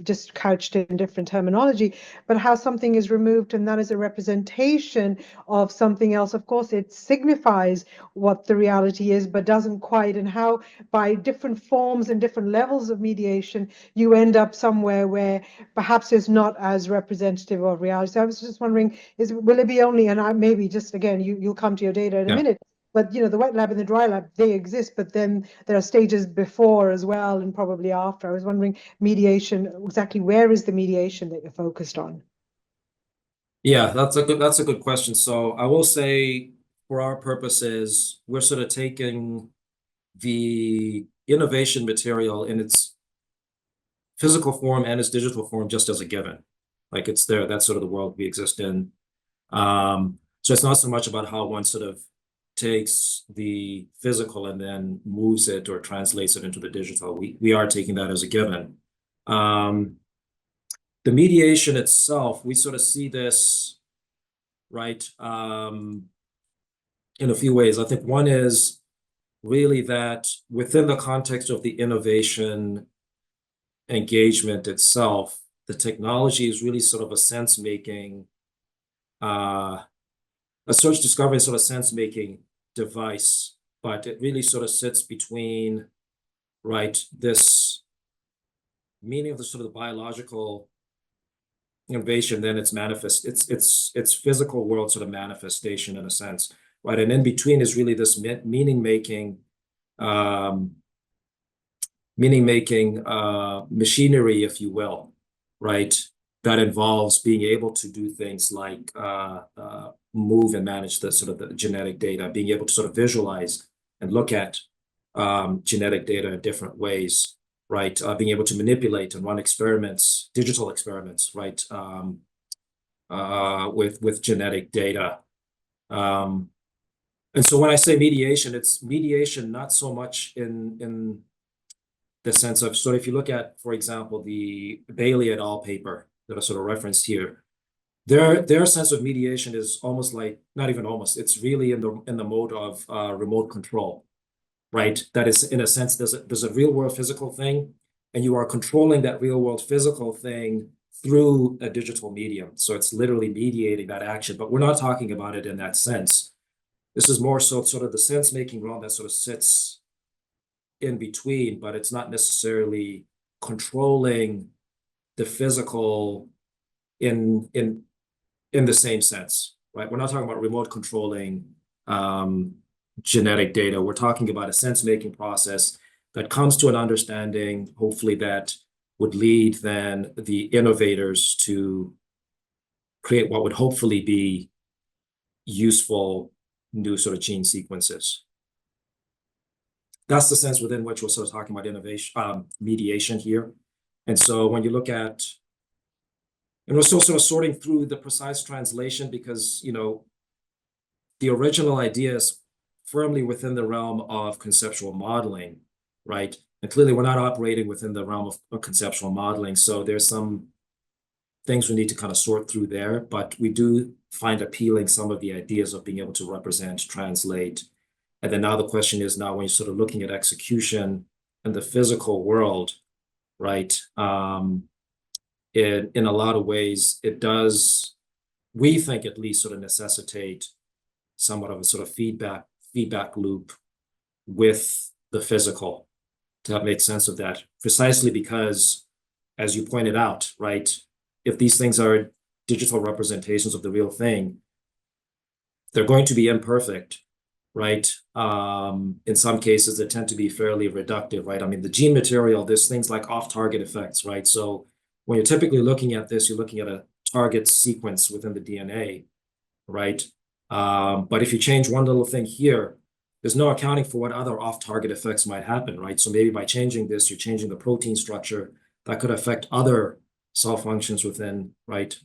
just couched in different terminology, but how something is removed and that is a representation of something else. Of course, it signifies what the reality is, but doesn't quite, and how by different forms and different levels of mediation, you end up somewhere where perhaps is not as representative of reality. So I was just wondering, will it be only, and maybe just again, you'll come to your data in a minute, but the wet lab and the dry lab, they exist, but then there are stages before as well and probably after. I was wondering, mediation, exactly where is the mediation that you're focused on? Yeah, that's a good question. So I will say, for our purposes, we're sort of taking the innovation material in its physical form and its digital form just as a given. Like, it's there. That's sort of the world we exist in. So it's not so much about how one sort of takes the physical and then moves it or translates it into the digital. We are taking that as a given. The mediation itself, we sort of see this, right, in a few ways. I think one is really that within the context of the innovation engagement itself, the technology is really sort of a sense-making, a search discovery sort of sense-making device, but it really sort of sits between, right, this meaning of the sort of the biological innovation, then it's physical world sort of manifestation in a sense, right? And in between is really this meaning-making machinery, if you will, right? That involves being able to do things like move and manage the sort of the genetic data, being able to sort of visualize and look at genetic data in different ways, right? Being able to manipulate and run experiments, digital experiments, right? With genetic data. And so when I say mediation, it's mediation not so much in the sense of, so if you look at, for example, the Bailey et al. Paper that are sort of referenced here, their sense of mediation is almost like, not even almost, it's really in the mode of remote control, right? That is, in a sense, there's a real world physical thing, and you are controlling that real world physical thing through a digital medium. So it's literally mediating that action, but we're not talking about it in that sense. This is more so sort of the sense making realm that sort of sits in between, but it's not necessarily controlling the physical in the same sense, right? We're not talking about remote controlling genetic data. We're talking about a sense-making process that comes to an understanding, hopefully, that would lead then the innovators to create what would hopefully be useful new sort of gene sequences. That's the sense within which we're sort of talking about innovation, mediation here. And so when you look at, and we're still sort of sorting through the precise translation because, the original idea is firmly within the realm of conceptual modeling, right? And clearly we're not operating within the realm of conceptual modeling. So there's some things we need to kind of sort through there, but we do find appealing some of the ideas of being able to represent, translate. And then now the question is now when you're sort of looking at execution in the physical world, right? In a lot of ways, it does, we think at least, sort of necessitate somewhat of a sort of feedback loop with the physical to make sense of that, precisely because, as you pointed out, right, if these things are digital representations of the real thing, they're going to be imperfect, right? In some cases, they tend to be fairly reductive, right? I mean, the gene material, there's things like off-target effects, right? So when you're typically looking at this, you're looking at a target sequence within the DNA, right? But if you change one little thing here, there's no accounting for what other off-target effects might happen, right? So maybe by changing this, you're changing the protein structure that could affect other cell functions within, right,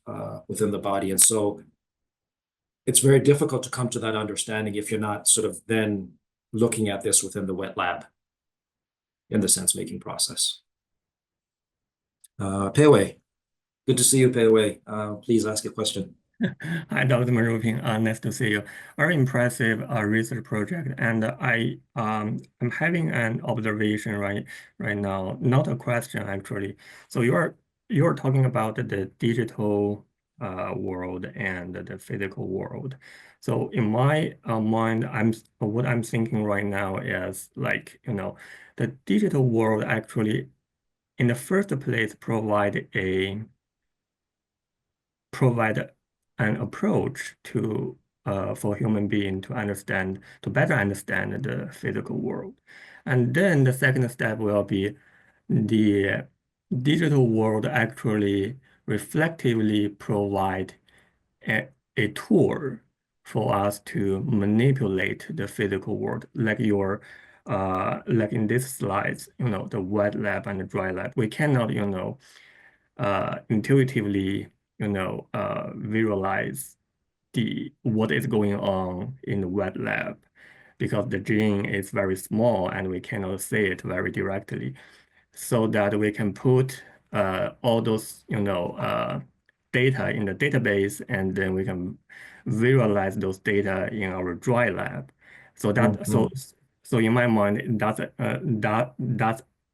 within the body. And so it's very difficult to come to that understanding if you're not sort of then looking at this within the wet lab in the sense-making process. Pei Wei, good to see you, Pei Wei. Please ask a question. Hi, Dr. Maruping. Nice to see you. Very impressive research project, and I'm having an observation right now, not a question actually. So you're talking about the digital world and the physical world. So in my mind, what I'm thinking right now is like the digital world actually, in the first place, provide an approach to for human being to better understand the physical world. And then the second step will be the digital world actually reflectively provide a tool for us to manipulate the physical world, like like in these slides, the wet lab and the dry lab. We cannot, intuitively, visualize what is going on in the wet lab because the gene is very small and we cannot see it very directly. So that we can put all those data in the database, and then we can visualize those data in our dry lab. So in my mind, that's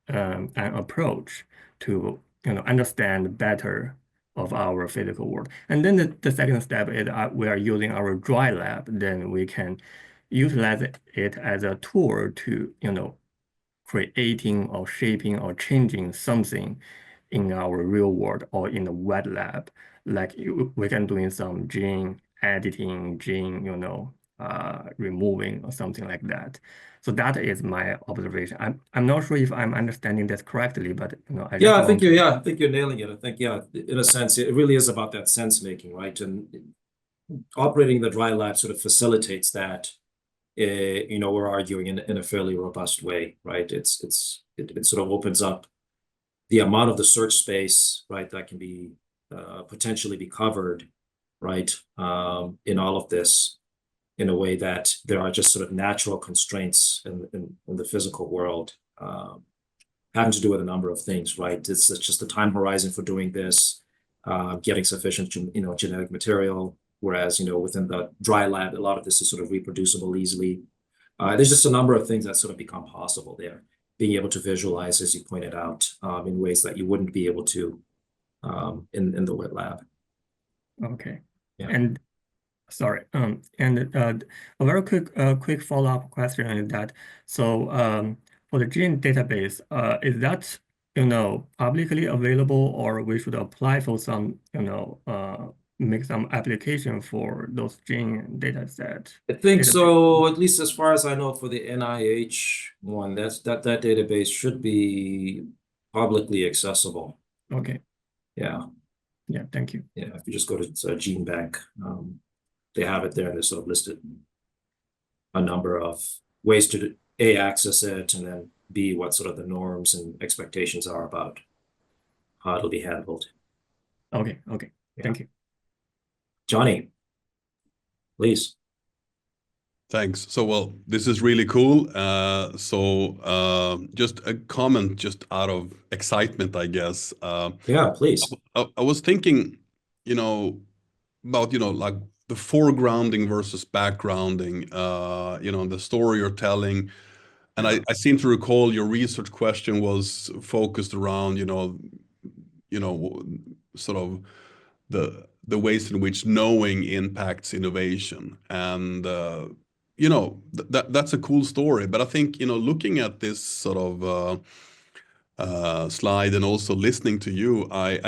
an approach to understand better of our physical world. And then the second step is we are using our dry lab. Then we can utilize it as a tool to creating or shaping or changing something in our real world or in the wet lab. Like we can doing some gene editing, gene removing or something like that. So that is my observation. I'm not sure if I'm understanding this correctly, but I think you're nailing it. I think, in a sense, it really is about that sense making, right? And operating the dry lab sort of facilitates that. We're arguing in a fairly robust way, right? It sort of opens up the amount of the search space, right, that can be potentially be covered, right, in all of this, in a way that there are just sort of natural constraints in the physical world, having to do with a number of things, right? It's just the time horizon for doing this, getting sufficient, genetic material. Whereas, within the dry lab, a lot of this is sort of reproducible easily. There's just a number of things that sort of become possible there. Being able to visualize, as you pointed out, in ways that you wouldn't be able to in the wet lab. Okay. Yeah. And sorry, and a very quick follow-up question is that, so for the gene database, is that, publicly available, or we should apply for some, make some application for those gene data set? I think database? so, at least as far as I know, for the NIH one, that database should be publicly accessible. Okay. Yeah. Yeah, thank you. Yeah, if you just go to Gene Bank, they have it there, and they sort of listed a number of ways to A, access it, and then B, what sort of the norms and expectations are about how it'll be handled. Okay. Yeah. Thank you. Johnny, please. Thanks. So, well, this is really cool. Just a comment, just out of excitement, I guess. Yeah, please. I was thinking, about, like the foregrounding versus backgrounding, the story you're telling. And I seem to recall your research question was focused around, sort of the ways in which knowing impacts innovation. And that's a cool story. But I think, looking at this sort of slide and also listening to you, I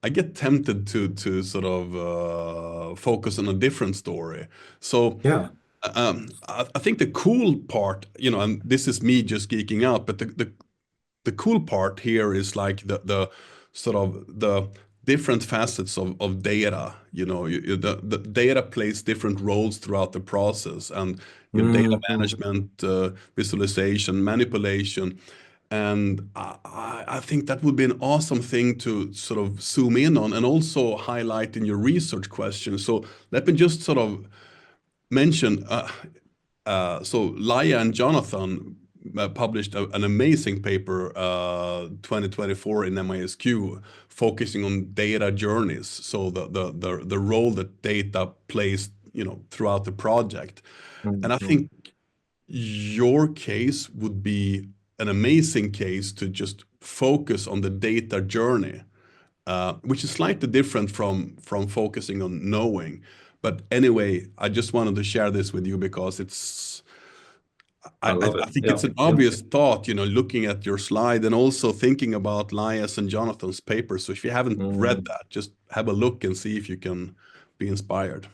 get tempted to sort of focus on a different story. So Yeah. I think the cool part, and this is me just geeking out, but the cool part here is like the sort of the different facets of data. The data plays different roles throughout the process, and data management, visualization, manipulation. And I think that would be an awesome thing to sort of zoom in on and also highlight in your research question. So let me just sort of mention, so Laia and Jonathan published an amazing paper 2024 in MISQ, focusing on data journeys, so the role that data plays throughout the project. And I think your case would be an amazing case to just focus on the data journey, which is slightly different from focusing on knowing. But anyway, I just wanted to share this with you because I love it. I think Yeah. it's an obvious thought, looking at your slide and also thinking about Laia's and Jonathan's paper. So if you haven't read that, just have a look and see if you can be inspired.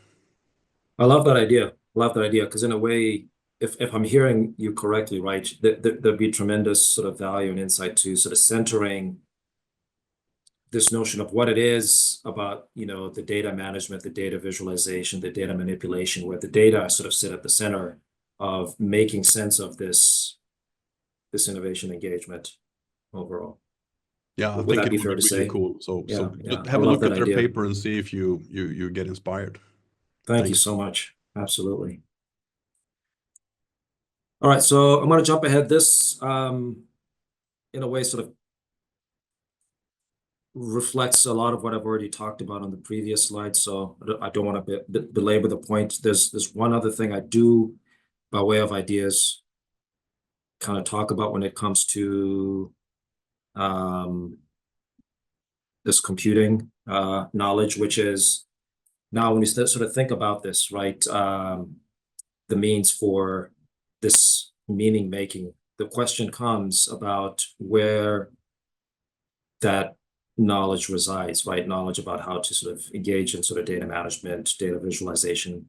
I love that idea. Because in a way, if I'm hearing you correctly, right, there'd be tremendous sort of value and insight to sort of centering this notion of what it is about, the data management, the data visualization, the data manipulation, where the data sort of sit at the center of making sense of this innovation engagement overall. Yeah, I Would think that it be would fair be to really say? cool. So Yeah. just I have a love look that at their idea. paper and see if you get inspired. Thank you so much. Absolutely. All right, so I'm going to jump ahead. This, in a way, sort of reflects a lot of what I've already talked about on the previous slide, so I don't want to belabor the point. There's one other thing I do, by way of ideas, kind of talk about when it comes to this computing knowledge, which is, now when you sort of think about this, right, the means for this meaning making, the question comes about where that knowledge resides, right? Knowledge about how to sort of engage in sort of data management, data visualization,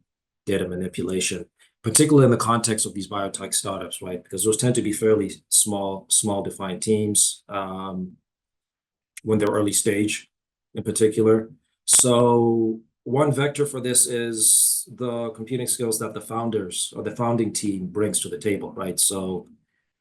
data manipulation, particularly in the context of these biotech startups, right? Because those tend to be fairly small defined teams when they're early stage in particular. So one vector for this is the computing skills that the founders or the founding team brings to the table, right? So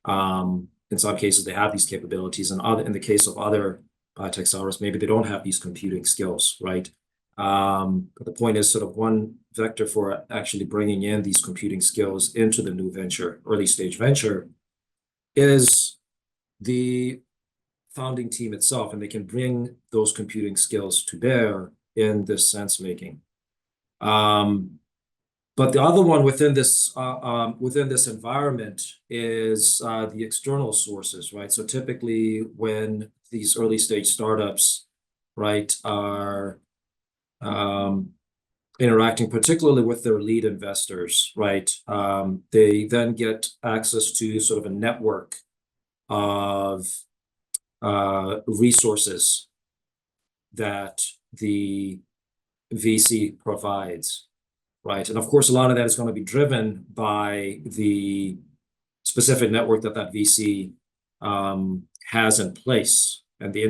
in some cases, they have these capabilities, and in the case of other biotech startups, maybe they don't have these computing skills, right? But the point is, sort of one vector for actually bringing in these computing skills into the new venture, early stage venture, is the founding team itself, and they can bring those computing skills to bear in this sense making. But the other one within this environment is the external sources, right? So typically, when these early stage startups, right, are interacting particularly with their lead investors, right, they then get access to sort of a network of resources that the VC provides, right? And of course, a lot of that is going to be driven by the specific network that VC has in place and the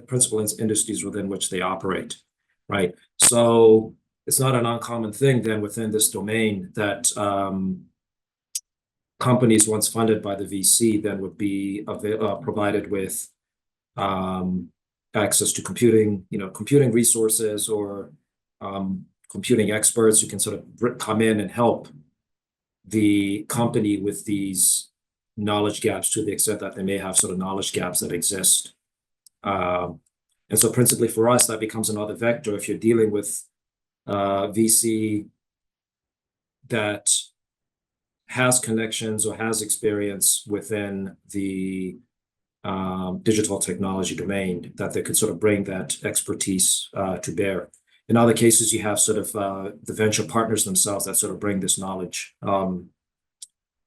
principal industries within which they operate, right? So it's not an uncommon thing then within this domain that companies once funded by the VC then would be provided with access to computing resources or computing experts who can sort of come in and help the company with these knowledge gaps to the extent that they may have sort of knowledge gaps that exist. And so principally for us, that becomes another vector. If you're dealing with VC that has connections or has experience within the digital technology domain, that they could sort of bring that expertise to bear. In other cases, you have sort of the venture partners themselves that sort of bring this knowledge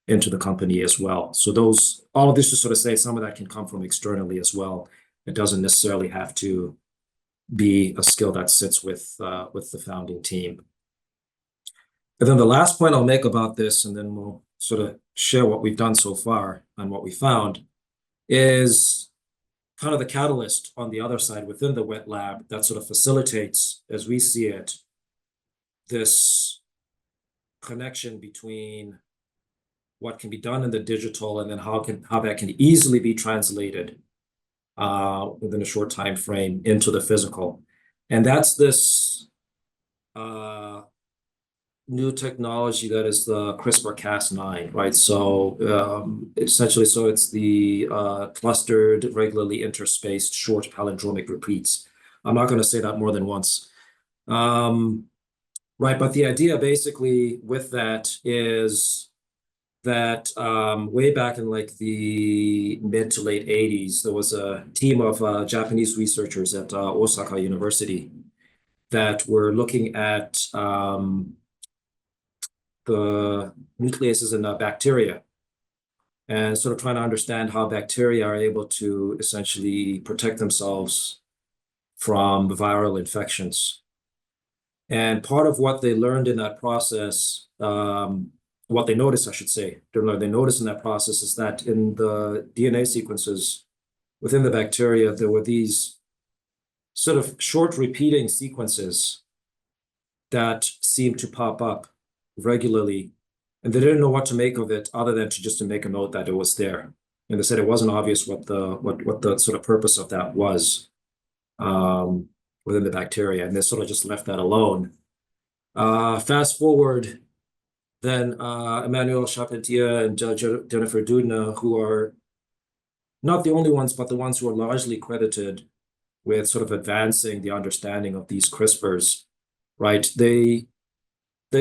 into the company as well. So all of this to sort of say some of that can come from externally as well. It doesn't necessarily have to be a skill that sits with the founding team. And then the last point I'll make about this, and then we'll sort of share what we've done so far and what we found, is kind of the catalyst on the other side within the wet lab that sort of facilitates, as we see it, this connection between what can be done in the digital and then how that can easily be translated within a short time frame into the physical. And that's this new technology that is the CRISPR-Cas9, right? So essentially, it's the clustered, regularly interspaced, short palindromic repeats. I'm not going to say that more than once. Right, but the idea basically with that is that way back in like the mid to late 80s, there was a team of Japanese researchers at Osaka University that were looking at the nucleases in bacteria and sort of trying to understand how bacteria are able to essentially protect themselves from viral infections. And part of what they learned in that process, what they noticed, I should say, they noticed in that process is that in the DNA sequences within the bacteria, there were these sort of short repeating sequences that seemed to pop up regularly, and they didn't know what to make of it other than to make a note that it was there. And they said it wasn't obvious what the sort of purpose of that was within the bacteria, and they sort of just left that alone. Fast forward, then Emmanuel Charpentier and Jennifer Doudna, who are not the only ones, but the ones who are largely credited with sort of advancing the understanding of these CRISPRs, right? They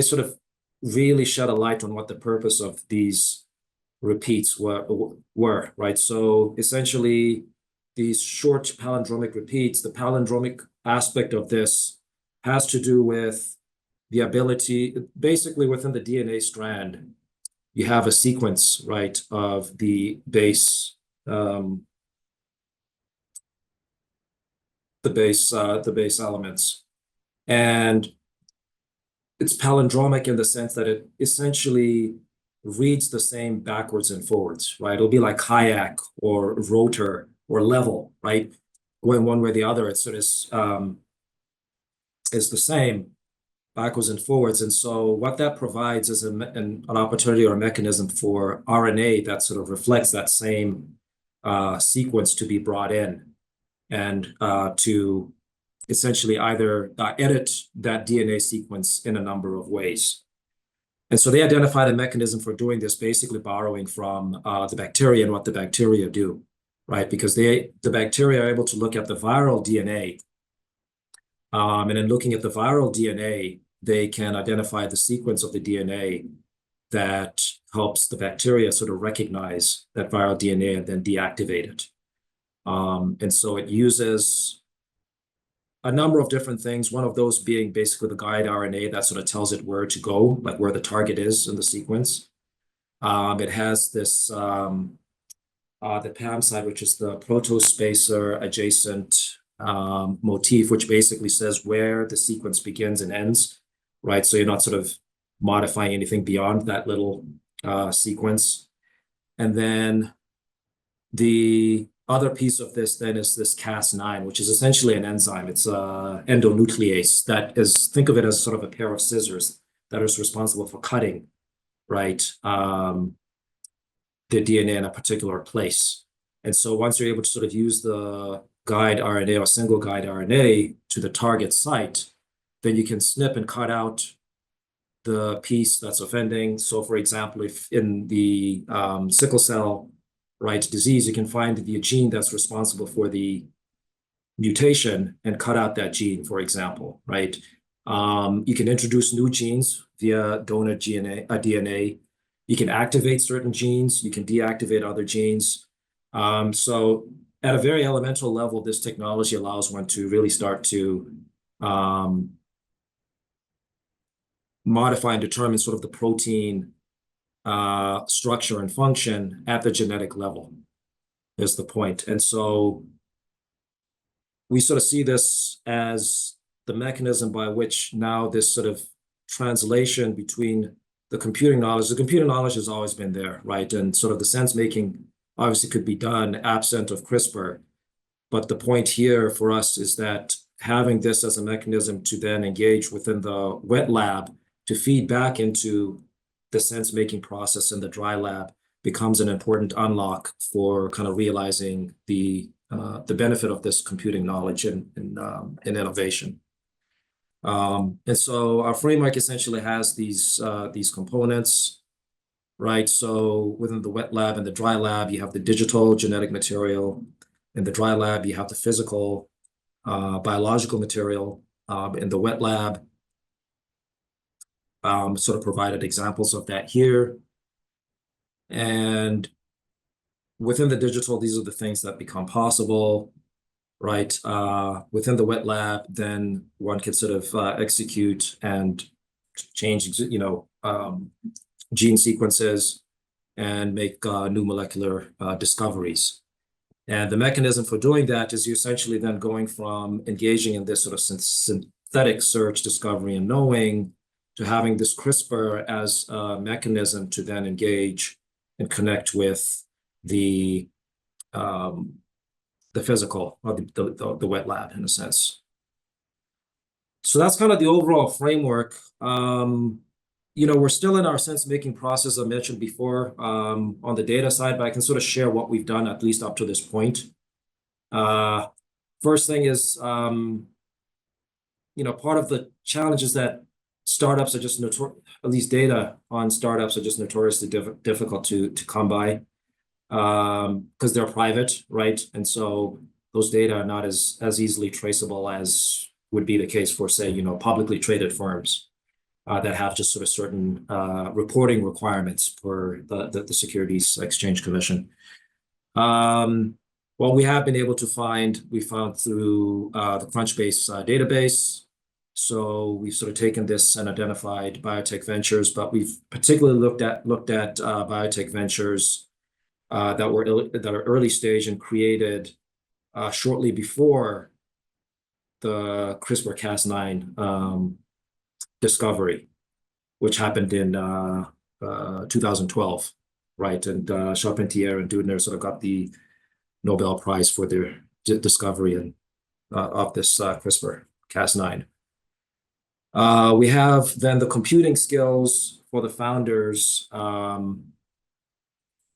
sort of really shed a light on what the purpose of these repeats were, right? So essentially, these short palindromic repeats, the palindromic aspect of this has to do with the ability, basically within the DNA strand, you have a sequence, right, of the base elements. And it's palindromic in the sense that it essentially reads the same backwards and forwards, right? It'll be like kayak or rotor or level, right? Going one way or the other, it sort of is the same backwards and forwards. And so what that provides is an opportunity or a mechanism for RNA that sort of reflects that same sequence to be brought in and to essentially either edit that DNA sequence in a number of ways. And so they identified a mechanism for doing this, basically borrowing from the bacteria and what the bacteria do. right? Because the bacteria are able to look at the viral DNA. And in looking at the viral DNA, they can identify the sequence of the DNA that helps the bacteria sort of recognize that viral DNA and then deactivate it. And so it uses a number of different things, one of those being basically the guide RNA that sort of tells it where to go, like where the target is in the sequence. It has this, the PAM side, which is the protospacer adjacent motif, which basically says where the sequence begins and ends, right? So you're not sort of modifying anything beyond that little sequence. And then the other piece of this then is this Cas9, which is essentially an enzyme. It's a endonuclease that is, think of it as sort of a pair of scissors that is responsible for cutting, right, the DNA in a particular place. And so once you're able to sort of use the guide RNA or single guide RNA to the target site, then you can snip and cut out the piece that's offending. So for example, if in the sickle cell, right, disease, you can find the gene that's responsible for the mutation and cut out that gene, for example, right? You can introduce new genes via donor DNA. You can activate certain genes. You can deactivate other genes. So at a very elemental level, this technology allows one to really start to modify and determine sort of the protein structure and function at the genetic level is the point. And so we sort of see this as the mechanism by which now this sort of translation between the computing knowledge has always been there, right? And sort of the sense making obviously could be done absent of CRISPR. But the point here for us is that having this as a mechanism to then engage within the wet lab to feed back into the sense-making process in the dry lab becomes an important unlock for kind of realizing the benefit of this computing knowledge and innovation. And so our framework essentially has these components, right? So within the wet lab and the dry lab, you have the digital genetic material. In the dry lab, you have the physical biological material. In the wet lab, sort of provided examples of that here. And within the digital, these are the things that become possible, right? Within the wet lab, then one can sort of execute and change, gene sequences and make new molecular discoveries. And the mechanism for doing that is you're essentially then going from engaging in this sort of synthetic search, discovery, and knowing to having this CRISPR as a mechanism to then engage and connect with the physical or the wet lab in a sense. So that's kind of the overall framework. We're still in our sense-making process I mentioned before on the data side, but I can sort of share what we've done at least up to this point. First thing is, part of the challenge is that startups are just at least data on startups are just notoriously difficult to come by because they're private, right? And so those data are not as easily traceable as would be the case for, say, publicly traded firms that have just sort of certain reporting requirements for the Securities Exchange Commission. What we have been able to find, we found through the Crunchbase database. So we've sort of taken this and identified biotech ventures, but we've particularly looked at biotech ventures that are early stage and created shortly before the CRISPR-Cas9 discovery, which happened in 2012, right? And Charpentier and Doudna sort of got the Nobel Prize for their discovery of this CRISPR-Cas9. We have then the computing skills for the founders from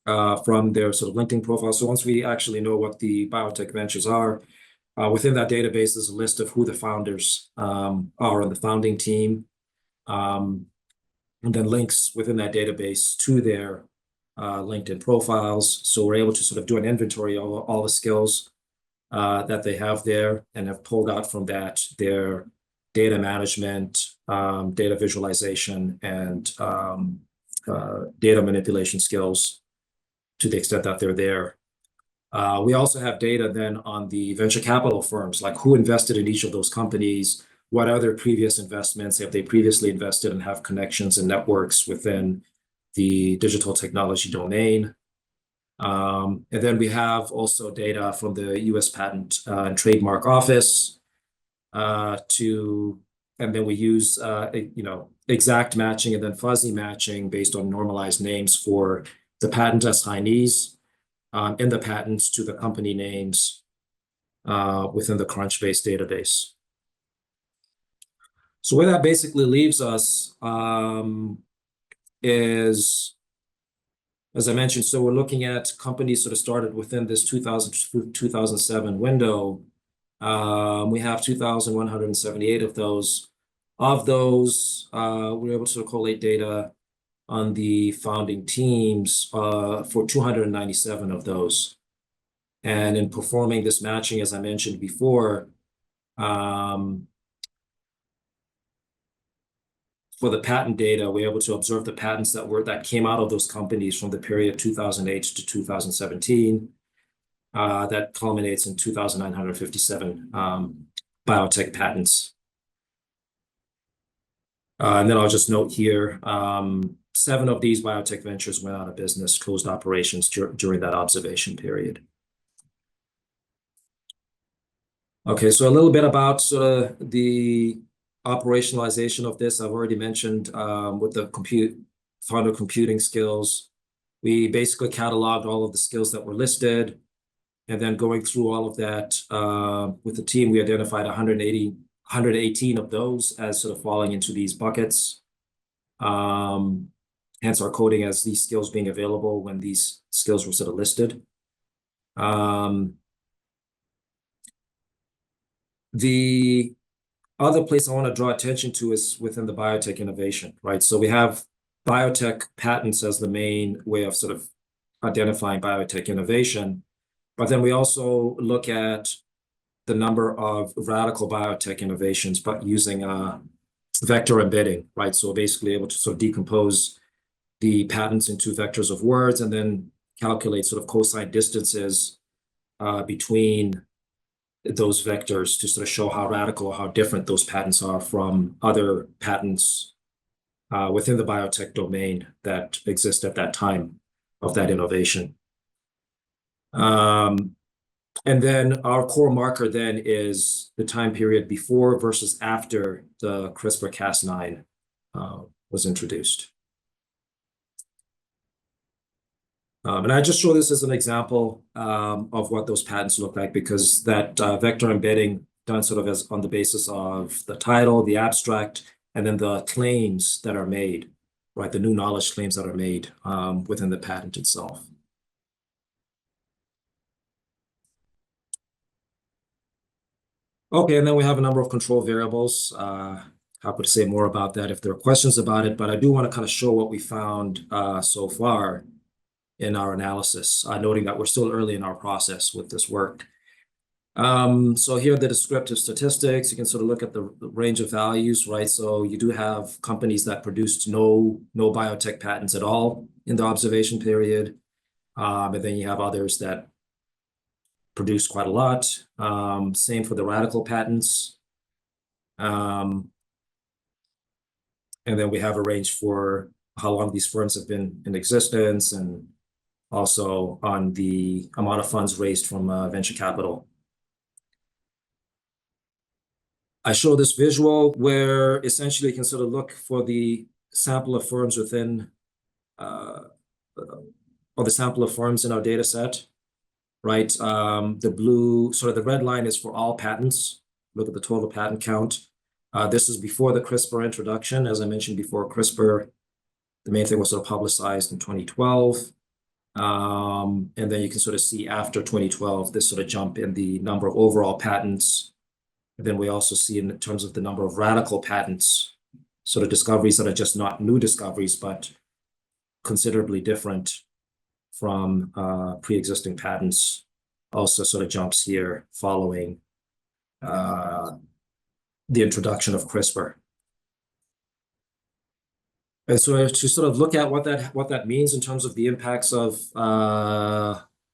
their sort of LinkedIn profile. So once we actually know what the biotech ventures are, within that database is a list of who the founders are on the founding team, and then links within that database to their LinkedIn profiles. So we're able to sort of do an inventory of all the skills that they have there, and have pulled out from that their data management, data visualization, and data manipulation skills to the extent that they're there. We also have data then on the venture capital firms, like who invested in each of those companies, what are their previous investments, have they previously invested and have connections and networks within the digital technology domain. And then we have also data from the US Patent and Trademark Office and then we use exact matching and then fuzzy matching based on normalized names for the patent assignees in the patents to the company names within the Crunchbase database. So where that basically leaves us is, as I mentioned, so we're looking at companies sort of started within this 2007 window. We have 2,178 of those. Of those, we're able to sort of collate data on the founding teams for 297 of those. And in performing this matching, as I mentioned before, for the patent data, we're able to observe the patents that came out of those companies from the period 2008 to 2017. That culminates in 2,957 biotech patents. And then I'll just note here, 7 of these biotech ventures went out of business, closed operations during that observation period. Okay, so a little bit about sort of the operationalization of this. I've already mentioned with the founder computing skills. We basically cataloged all of the skills that were listed, and then going through all of that with the team, we identified 118 of those as sort of falling into these buckets. Hence our coding as these skills being available when these skills were sort of listed. The other place I want to draw attention to is within the biotech innovation, right? So we have biotech patents as the main way of sort of identifying biotech innovation, but then we also look at the number of radical biotech innovations, but using vector embedding, right? So basically able to sort of decompose the patents into vectors of words and then calculate sort of cosine distances between those vectors to sort of show how radical or how different those patents are from other patents within the biotech domain that exist at that time of that innovation. And then our core marker then is the time period before versus after the CRISPR-Cas9 was introduced. And I just show this as an example of what those patents look like, because that vector embedding done sort of as on the basis of the title, the abstract, and then the claims that are made, right? The new knowledge claims that are made within the patent itself. Okay, and then we have a number of control variables. Happy to say more about that if there are questions about it, but I do want to kind of show what we found so far in our analysis, noting that we're still early in our process with this work. So here are the descriptive statistics. You can sort of look at the range of values, right? So you do have companies that produced no biotech patents at all in the observation period. And then you have others that produced quite a lot. Same for the radical patents. And then we have a range for how long these firms have been in existence, and also on the amount of funds raised from venture capital. I show this visual where essentially you can sort of look for the sample of firms within, or the sample of firms in our data set, right? The blue, sort of the red line is for all patents. Look at the total patent count. This is before the CRISPR introduction. As I mentioned before, CRISPR, the main thing was sort of publicized in 2012. And then you can sort of see after 2012, this sort of jump in the number of overall patents. And then we also see in terms of the number of radical patents, sort of discoveries that are just not new discoveries, but considerably different from pre-existing patents also sort of jumps here following the introduction of CRISPR. And so to sort of look at what that means in terms of the impacts of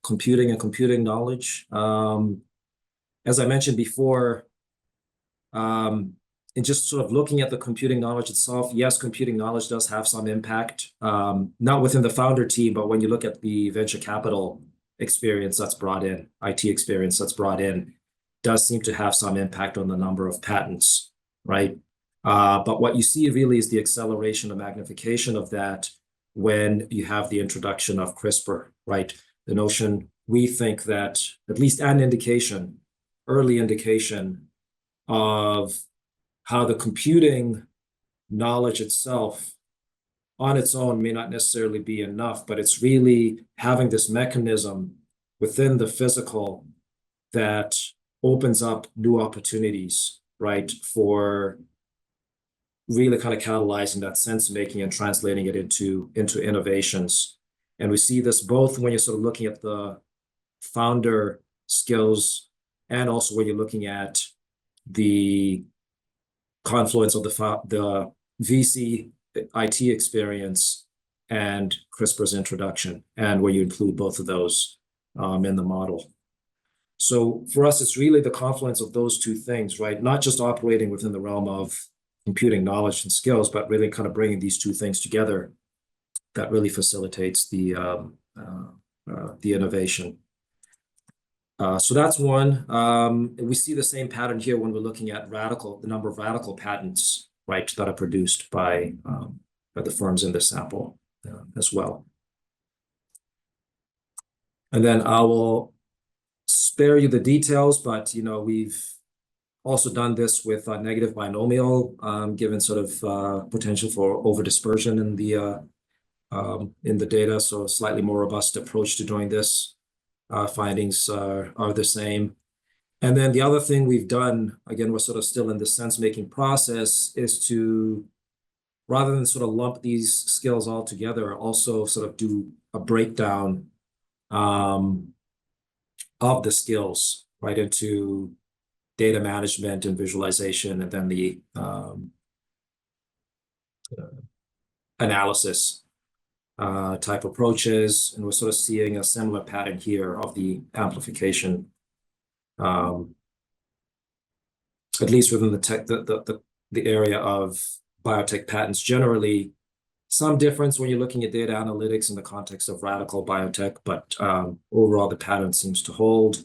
computing and computing knowledge, as I mentioned before, and just sort of looking at the computing knowledge itself, yes, computing knowledge does have some impact, not within the founder team, but when you look at the venture capital experience that's brought in, IT experience that's brought in, does seem to have some impact on the number of patents, right? But what you see really is the acceleration and magnification of that when you have the introduction of CRISPR, right? The notion, we think that at least an indication, early indication of how the computing knowledge itself on its own may not necessarily be enough, but it's really having this mechanism within the physical that opens up new opportunities, right, for really kind of catalyzing that sense making and translating it into innovations. And we see this both when you're sort of looking at the founder skills and also when you're looking at the confluence of the VC IT experience and CRISPR's introduction, and where you include both of those in the model. So for us, it's really the confluence of those two things, right? Not just operating within the realm of computing knowledge and skills, but really kind of bringing these two things together that really facilitates the innovation. So that's one. We see the same pattern here when we're looking at the number of radical patents, right, that are produced by the firms in this sample as well. And then I will spare you the details, but we've also done this with a negative binomial, given sort of potential for over-dispersion in the data. So a slightly more robust approach to doing this. Findings are the same. And then the other thing we've done, again, we're sort of still in the sense-making process, is to, rather than sort of lump these skills all together, also sort of do a breakdown of the skills, right, into data management and visualization, and then the analysis type approaches. And we're sort of seeing a similar pattern here of the amplification, at least within the area of biotech patents. Generally, some difference when you're looking at data analytics in the context of radical biotech, but overall the pattern seems to hold.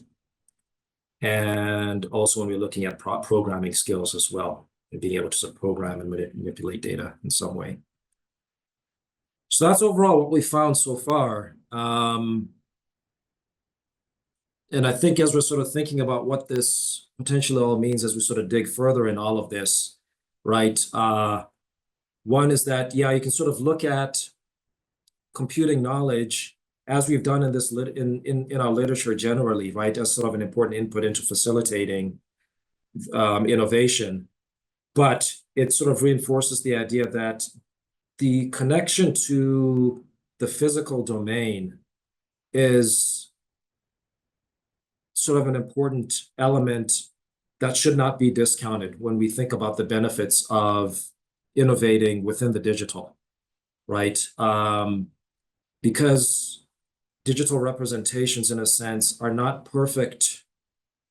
And also when we're looking at programming skills as well, and being able to sort of program and manipulate data in some way. So that's overall what we found so far. And I think as we're sort of thinking about what this potentially all means as we sort of dig further in all of this, right? One is that, yeah, you can sort of look at computing knowledge as we've done in this in our literature generally, right, as sort of an important input into facilitating innovation. But it sort of reinforces the idea that the connection to the physical domain is sort of an important element that should not be discounted when we think about the benefits of innovating within the digital, right? Because digital representations, in a sense, are not perfect.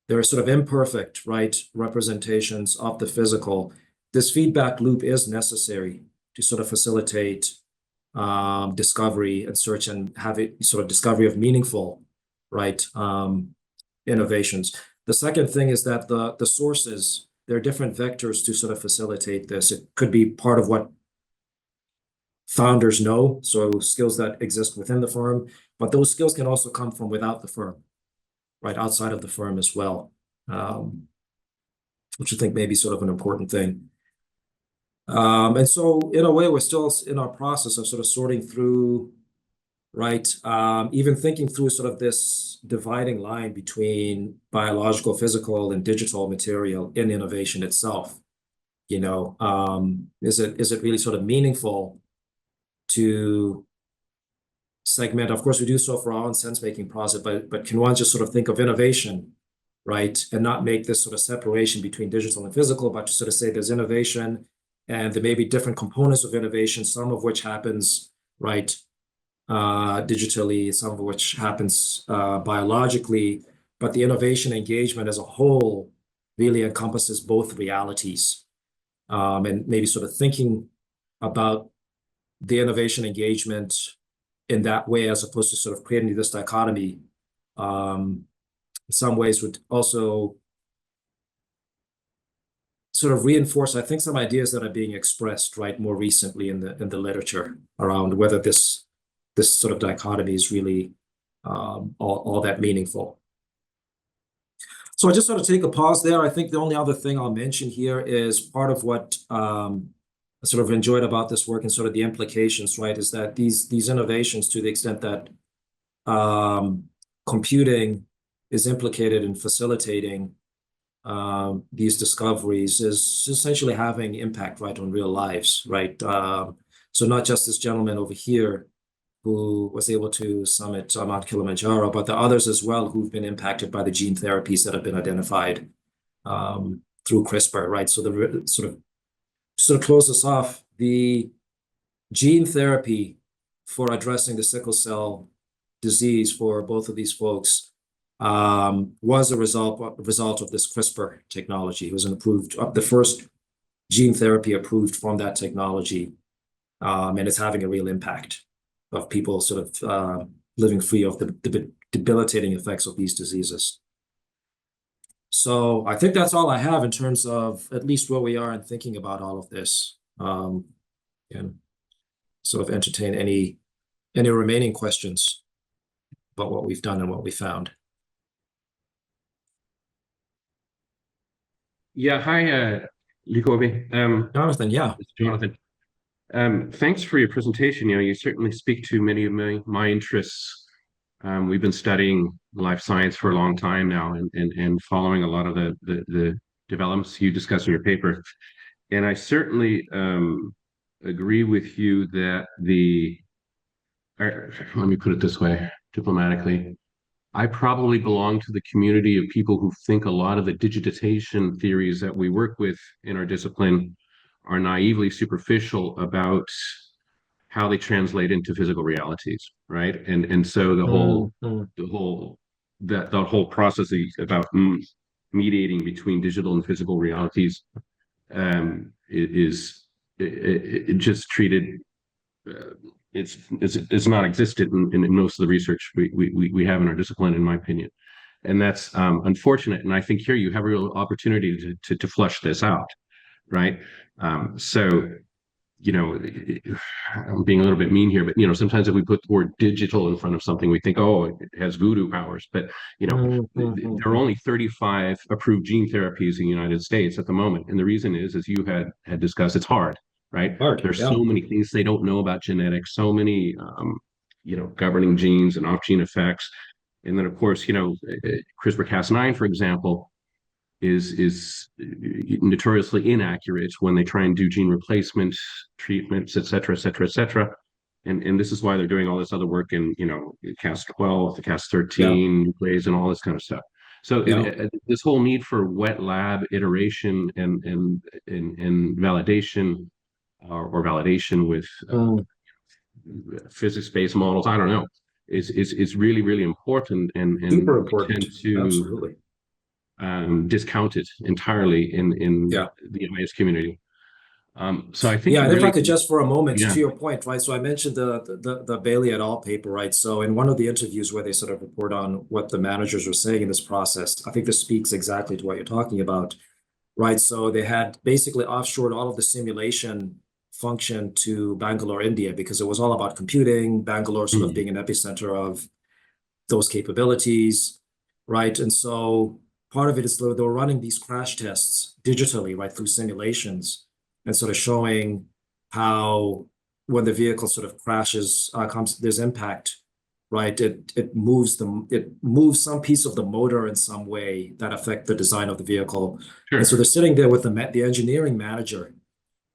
They're sort of imperfect, right, representations of the physical. This feedback loop is necessary to sort of facilitate discovery and search and have it sort of discovery of meaningful, right, innovations. The second thing is that the sources, there are different vectors to sort of facilitate this. It could be part of what founders know, so skills that exist within the firm, but those skills can also come from without the firm, right, outside of the firm as well, which I think may be sort of an important thing. And so in a way, we're still in our process of sort of sorting through, right, even thinking through sort of this dividing line between biological, physical, and digital material in innovation itself. Is it really sort of meaningful to segment. Of course, we do so for our own sense-making process, but can one just sort of think of innovation, right? And not make this sort of separation between digital and physical, but to sort of say there's innovation and there may be different components of innovation, some of which happens, right, digitally, some of which happens biologically, but the innovation engagement as a whole really encompasses both realities. And maybe sort of thinking about the innovation engagement in that way, as opposed to sort of creating this dichotomy, in some ways would also sort of reinforce, I think, some ideas that are being expressed, right, more recently in the literature around whether this sort of dichotomy is really all that meaningful. So I just sort of take a pause there. I think the only other thing I'll mention here is part of what I sort of enjoyed about this work and sort of the implications, right, is that these innovations, to the extent that computing is implicated in facilitating these discoveries, is essentially having impact, right, on real lives, right? So not just this gentleman over here who was able to summit Mount Kilimanjaro, but the others as well who've been impacted by the gene therapies that have been identified through CRISPR, right? So the sort of close this off, the gene therapy for addressing the sickle cell disease for both of these folks was a result of this CRISPR technology. It was the first gene therapy approved from that technology, and it's having a real impact of people sort of living free of the debilitating effects of these diseases. So I think that's all I have in terms of at least where we are in thinking about all of this, and sort of entertain any remaining questions about what we've done and what we found. Yeah, hi, Likoebe. Jonathan, yeah. It's Jonathan. Thanks for your presentation. You certainly speak to many of my interests. We've been studying life science for a long time now, and following a lot of the developments you discuss in your paper. And I certainly agree with you that let me put it this way, diplomatically. I probably belong to the community of people who think a lot of the digitization theories that we work with in our discipline are naively superficial about how they translate into physical realities, right? And so the whole process about mediating between digital and physical realities is just treated. It's not existed in most of the research we have in our discipline, in my opinion, and that's unfortunate. And I think here you have a real opportunity to flush this out, right? So, I'm being a little bit mean here, but sometimes if we put the word digital in front of something, we think, oh, it has voodoo powers. But there are only 35 approved gene therapies in the United States at the moment, and the reason is, as you had discussed, it's hard. Right? There's so many things they don't know about genetics, so many, governing genes and off-gene effects. And then, of course, CRISPR-Cas9, for example, is notoriously inaccurate when they try and do gene replacement treatments, et cetera, et cetera, et cetera. And this is why they're doing all this other work in, Cas12, the Cas13 nuclease, and all this kind of stuff. So this whole need for wet lab iteration and validation, or validation with physics-based models, I don't know, is really, really important, and super important. Tend to absolutely discount it entirely in the MIS community. So I think and really, if I could just for a moment to your point, right? So I mentioned the Bailey et al. Paper, right? So in one of the interviews where they sort of report on what the managers were saying in this process, I think this speaks exactly to what you're talking about, right? So they had basically offshored all of the simulation function to Bangalore, India, because it was all about computing, Bangalore sort of being an epicenter of those capabilities, right? And so part of it is they were running these crash tests digitally, right, through simulations, and sort of showing how when the vehicle sort of crashes, there's impact, right? It moves some piece of the motor in some way that affect the design of the vehicle. Sure. And so they're sitting there with the engineering manager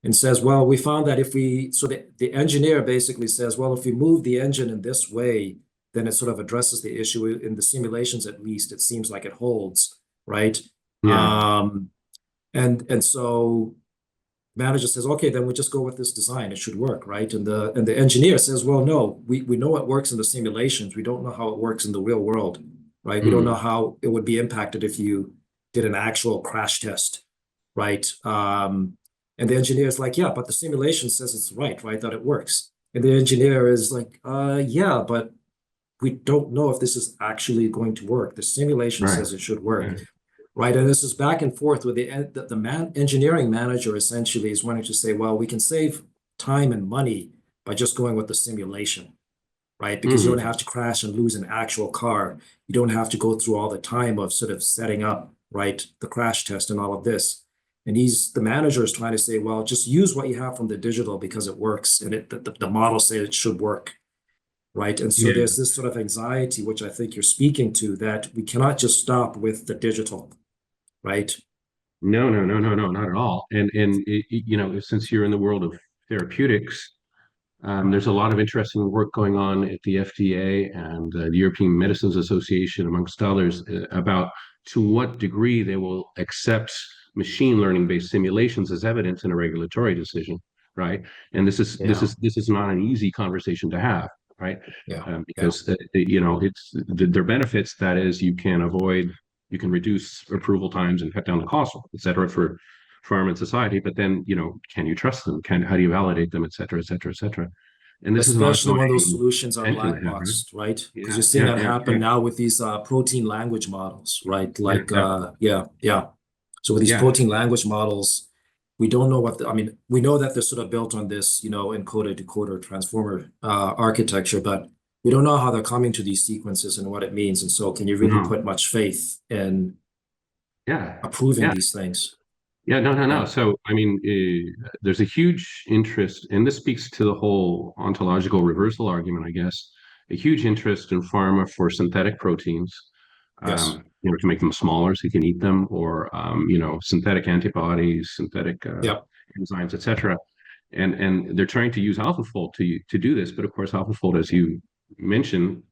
and says, well, we found that if we, so the engineer basically says, well, if we move the engine in this way, then it sort of addresses the issue in the simulations, at least it seems like it holds, right? Yeah. And so manager says, okay, then we just go with this design. It should work, right? And the engineer says, well, no, we know it works in the simulations. We don't know how it works in the real world, right? We don't know how it would be impacted if you did an actual crash test, right? And the engineer is like, yeah, but the simulation says it's right, that it works. And the engineer is like, yeah, but we don't know if this is actually going to work. The simulation Right. says it should work. Right. Right, and this is back and forth with the engineering manager essentially is wanting to say, well, we can save time and money by just going with the simulation, right? Because you don't have to crash and lose an actual car. You don't have to go through all the time of sort of setting up, right, the crash test and all of this. And the manager is trying to say, well, just use what you have from the digital because it works, and the model says it should work, right? And so there's this sort of anxiety, which I think you're speaking to, that we cannot just stop with the digital. Right. No, not at all. And you know, since you're in the world of therapeutics, there's a lot of interesting work going on at the FDA and the European Medicines Association, amongst others, about to what degree they will accept machine learning-based simulations as evidence in a regulatory decision, right? And this is not an easy conversation to have, right? Because you know, there are benefits. That is, you can reduce approval times and cut down the cost, et cetera, for pharma and society. But then, you know, can you trust them? How do you validate them, et cetera, et cetera, et cetera? And this Especially is when those solutions are tension black to have, right? boxed, right? Because Yeah, you're seeing that yeah, happen yeah. now with these protein language models, right? Like, Yeah. So with these Yeah. protein language models, we don't know I mean, we know that they're sort of built on this, you know, encoder, decoder, transformer architecture, but we don't know how they're coming to these sequences and what it means. And so can you really No. put much faith in Yeah. approving Yeah. these things? Yeah, no. Yeah. So, I mean, there's a huge interest, and this speaks to the whole ontological reversal argument, I guess, a huge interest in pharma for synthetic proteins, Yes. you know, to make them smaller so you can eat them, or, you know, synthetic antibodies, synthetic Yep. enzymes, et cetera. And they're trying to use AlphaFold to do this, but of course, AlphaFold, as you mentioned,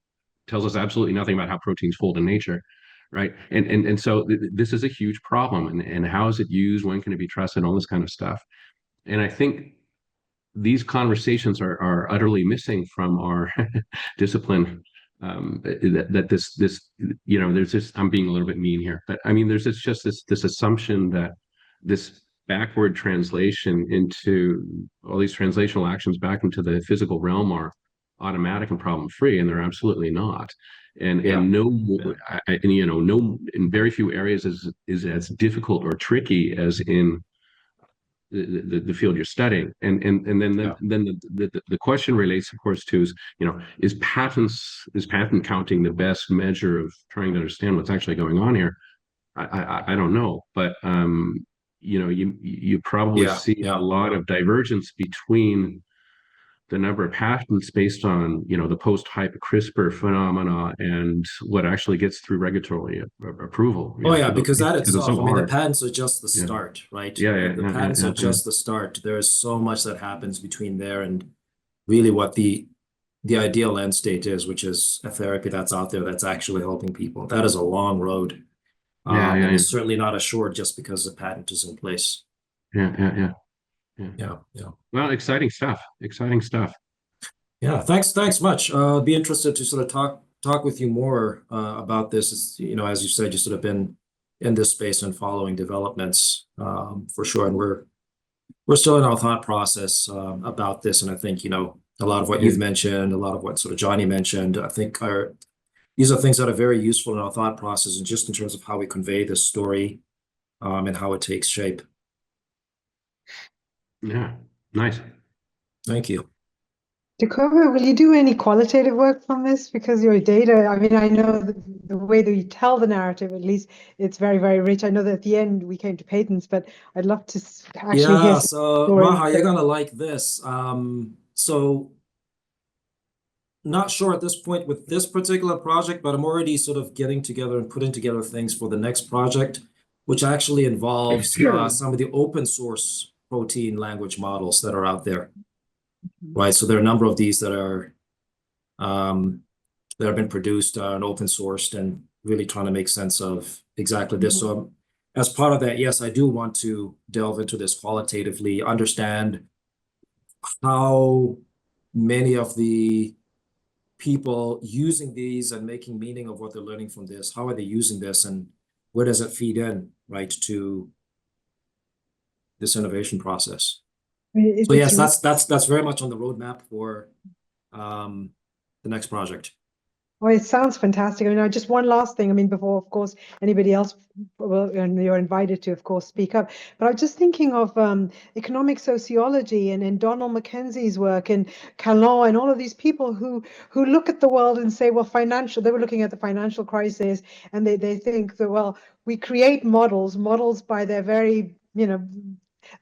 tells us absolutely nothing about how proteins fold in nature, right? And so this is a huge problem. And how is it used? When can it be trusted? All this kind of stuff. And I think these conversations are utterly missing from our discipline. This you know, there's this, I'm being a little bit mean here, but I mean, there's this assumption that this backward translation into all these translational actions back into the physical realm are automatic and problem free, and they're absolutely not. And you know, no, in very few areas is as difficult or tricky as in the field you're studying. And then the question relates, of course, to, you know, is patent counting the best measure of trying to understand what's actually going on here? I don't know, but you know, you probably see a lot of divergence between the number of patents based on, you know, the post-hype CRISPR phenomena and what actually gets through regulatory approval. Oh yeah, because that it's so itself, I mean, the hard. patents are just the start, right? The patents are just the start. There is so much that happens between there and really what the ideal end state is, which is a therapy that's out there that's actually helping people. That is a long road. And it's certainly not assured just because the patent is in place. Yeah. Well, exciting stuff. Yeah, thanks much. Be interested to sort of talk with you more about this. It's, you know, as you said, you sort of been in this space and following developments for sure. And we're still in our thought process about this. And I think, you know, a lot of what you've mentioned, a lot of what sort of Johnny mentioned, I think these are things that are very useful in our thought process and just in terms of how we convey this story and how it takes shape. Yeah, nice. Thank you. Likoebe, will you do any qualitative work from this? Because your data, I mean, I know the way that you tell the narrative, at least it's very, very rich. I know that at the end we came to patents, but I'd love to actually hear some so Maha, you're gonna like this. So not sure at this point with this particular project, but I'm already sort of getting together and putting together things for the next project, which actually involves some of the open source protein language models that are out there, right? So there are a number of these that are that have been produced and open sourced and really trying to make sense of exactly this. So as part of that, yes, I do want to delve into this qualitatively, understand how many of the people using these and making meaning of what they're learning from this, how are they using this, and where does it feed in, right, to this innovation process? So yes, that's very much on the roadmap for the next project. Oh, it sounds fantastic. I mean, just one last thing. I mean, before, of course, anybody else, well, and you're invited to, of course, speak up. But I was just thinking of economic sociology and Donald Mackenzie's work and Calon and all of these people who look at the world and say, well, they were looking at the financial crisis, and they think that, well, we create models by their very,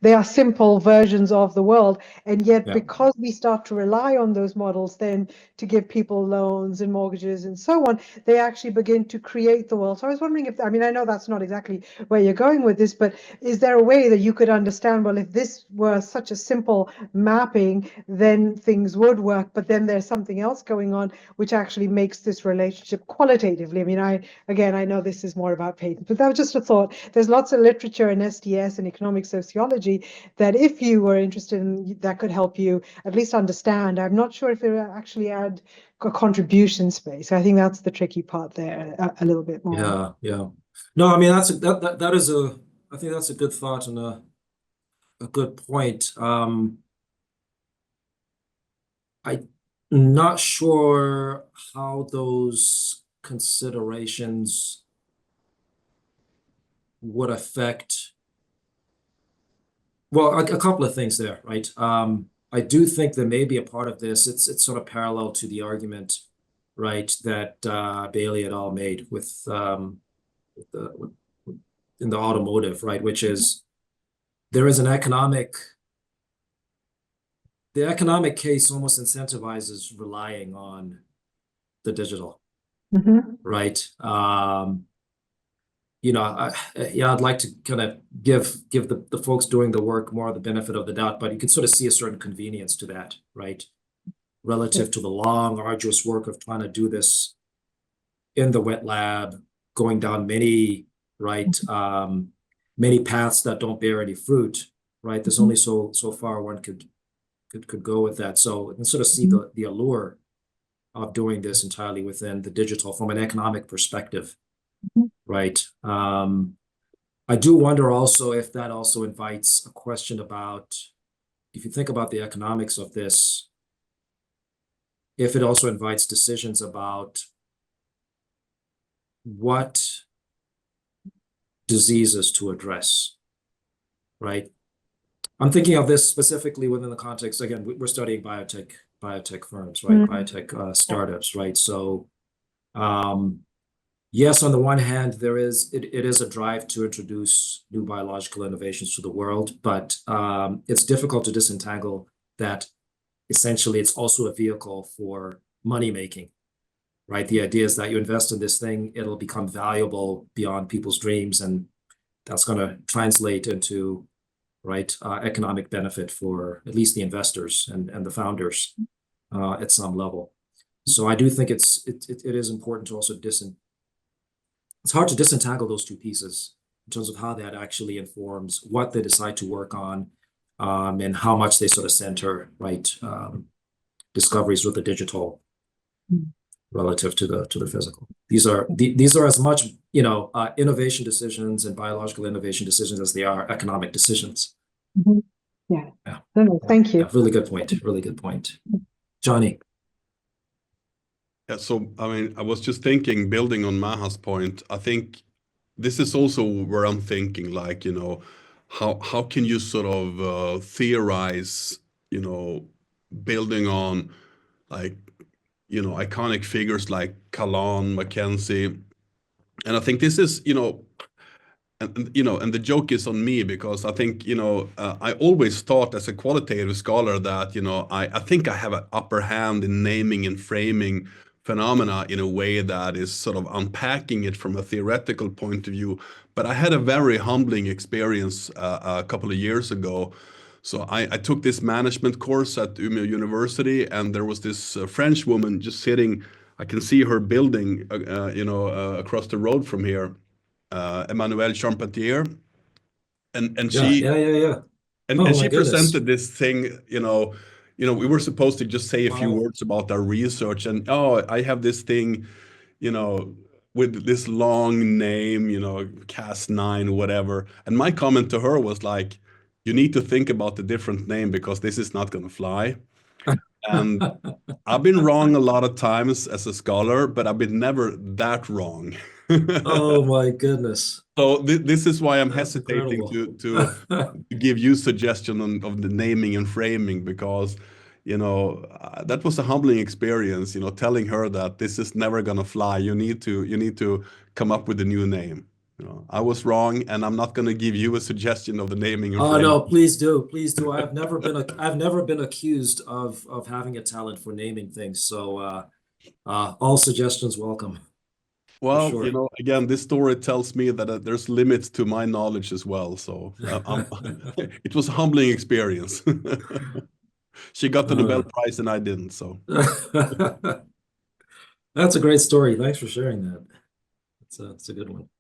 they are simple versions of the world. And yet, because we start to rely on those models then to give people loans and mortgages and so on, they actually begin to create the world. So I was wondering I know that's not exactly where you're going with this, but is there a way that you could understand, well, if this were such a simple mapping, then things would work, but then there's something else going on which actually makes this relationship qualitatively. I mean, I know this is more about patents, but that was just a thought. There's lots of literature in STS and economic sociology that if you were interested in, that could help you at least understand. I'm not sure if it actually add a contribution space. I think that's the tricky part there a little bit more. Yeah. No, I mean, I think that's a good thought and a good point. I'm not sure how those considerations would affect. Well, a couple of things there, right? I do think there may be a part of this. It's sort of parallel to the argument, right, that Bailey et al. Made in the automotive, right, which is there is the economic case almost incentivizes relying on the digital, right? I'd like to kind of give the folks doing the work more of the benefit of the doubt, but you can sort of see a certain convenience to that, right? Relative to the long, arduous work of trying to do this in the wet lab, going down many paths that don't bear any fruit, right? There's only so far one could go with that. So you can sort of see the allure of doing this entirely within the digital from an economic perspective. Right. I do wonder also if that also invites a question about, if you think about the economics of this, if it also invites decisions about what diseases to address, right? I'm thinking of this specifically within the context, again, we're studying biotech firms, right? Biotech startups, right? So, yes, on the one hand, it is a drive to introduce new biological innovations to the world, but it's difficult to disentangle that essentially it's also a vehicle for money making, right? The idea is that you invest in this thing, it'll become valuable beyond people's dreams, and that's going to translate into economic benefit for at least the investors and the founders at some level. So I do think it is important to also it's hard to disentangle those two pieces in terms of how that actually informs what they decide to work on, and how much they sort of center discoveries with the digital relative to the physical. These are as much innovation decisions and biological innovation decisions as they are economic decisions. Yeah. No, thank you. Yeah, really good point. Johnny. Yeah, so I mean, I was just thinking, building on Maha's point, I think this is also where I'm thinking, like, how can you sort of theorize, building on like, iconic figures like Calon, Mackenzie. And I think this is, and the joke is on me, because I think, I always thought as a qualitative scholar that, I think I have an upper hand in naming and framing phenomena in a way that is sort of unpacking it from a theoretical point of view. But I had a very humbling experience a couple of years ago So I took this management course at Umeå University, and there was this French woman just sitting. I can see her building, across the road from here, Emmanuelle Charpentier, and she Yeah. and Oh my she goodness. presented this thing, we were supposed to just say a few Wow. words about our research, and I have this thing, with this long name, Cas9, whatever. And my comment to her was like, you need to think about the different name because this is not going to fly. And I've been wrong a lot of times as a scholar, but I've been never that wrong. Oh my goodness. So this is why I'm That's hesitating incredible. to give you suggestion of the naming and framing, because that was a humbling experience, telling her that this is never gonna fly. You need to come up with a new name. I was wrong, and I'm not gonna give you a suggestion of the naming and Oh framing. no, please do. Please do. I've never been accused of having a talent for naming things. So all suggestions welcome. Well, sure. again, this story tells me that there's limits to my knowledge as well. So it was a humbling experience. She got the Nobel Prize and I didn't. So That's a great story. Thanks for sharing that. It's a good one.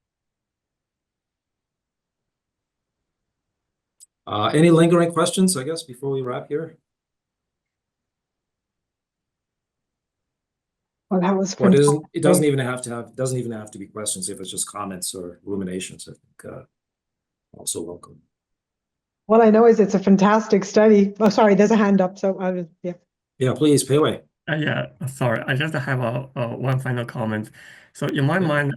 Any lingering questions, I guess, before we wrap here? Well, that was Or fantastic. it doesn't even have to be questions if it's just comments or ruminations. I think also welcome. What I know is it's a fantastic study. Oh, sorry, there's a hand up. So yeah. Yeah, please pay away. Yeah, sorry, I just have one final comment. So in my mind,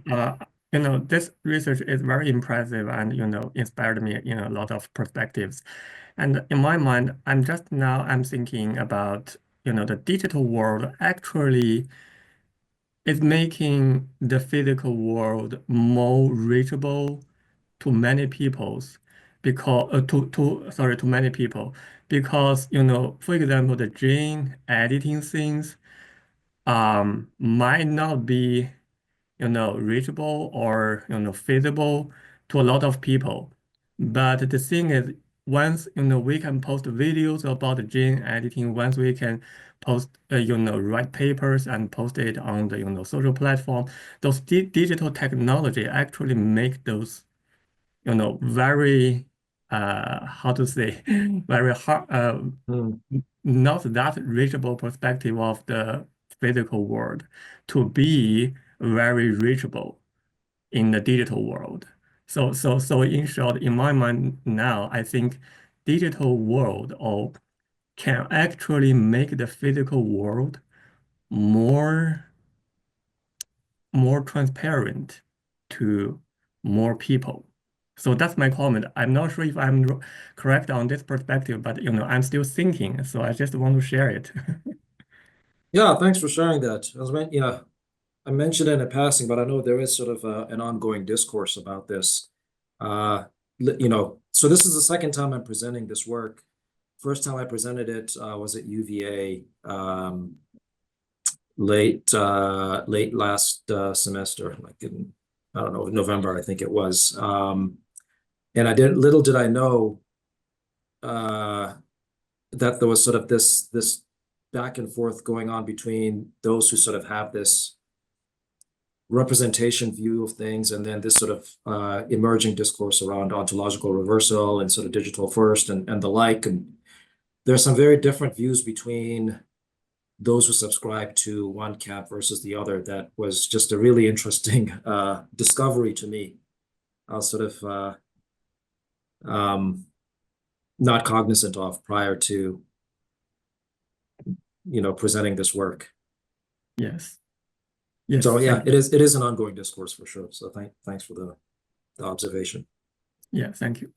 this research is very impressive and inspired me in a lot of perspectives. And in my mind, I'm thinking about the digital world actually is making the physical world more reachable to many peoples because to many people, because for example, the gene editing things might not be reachable or feasible to a lot of people. But the thing is, once we can post videos about gene editing, once we can post write papers and post it on the social platform, those digital technology actually make those very how to say very hard not that reachable perspective of the physical world to be very reachable in the digital world. So in short, in my mind now, I think digital world can actually make the physical world more transparent to more people. So that's my comment. I'm not sure if I'm correct on this perspective, but I'm still thinking. So I just want to share it. Yeah, thanks for sharing that. I mentioned it in passing, but I know there is sort of an ongoing discourse about this. So this is the second time I'm presenting this work. First time I presented it was at UVA late last semester, like in, I don't know, November, I think it was. And little did I know that there was sort of this back and forth going on between those who sort of have this representation view of things, and then this sort of emerging discourse around ontological reversal and sort of digital first and the like. And there's some very different views between those who subscribe to one camp versus the other. That was just a really interesting discovery to me. I was sort of not cognizant of prior to presenting this work. Yes. So yeah, it is an ongoing discourse for sure. So thanks for the observation. Yeah, thank you.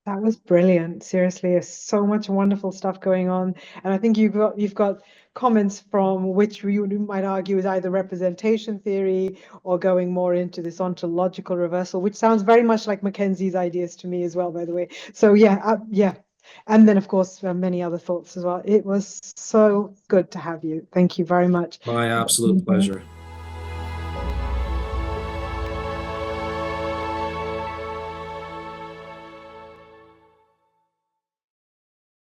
That was brilliant. Seriously, there's so much wonderful stuff going on. And I think you've got comments from which you might argue is either representation theory or going more into this ontological reversal, which sounds very much like Mackenzie's ideas to me as well, by the way. So yeah. And then, of course, many other thoughts as well. It was so good to have you. Thank you very much. My absolute pleasure.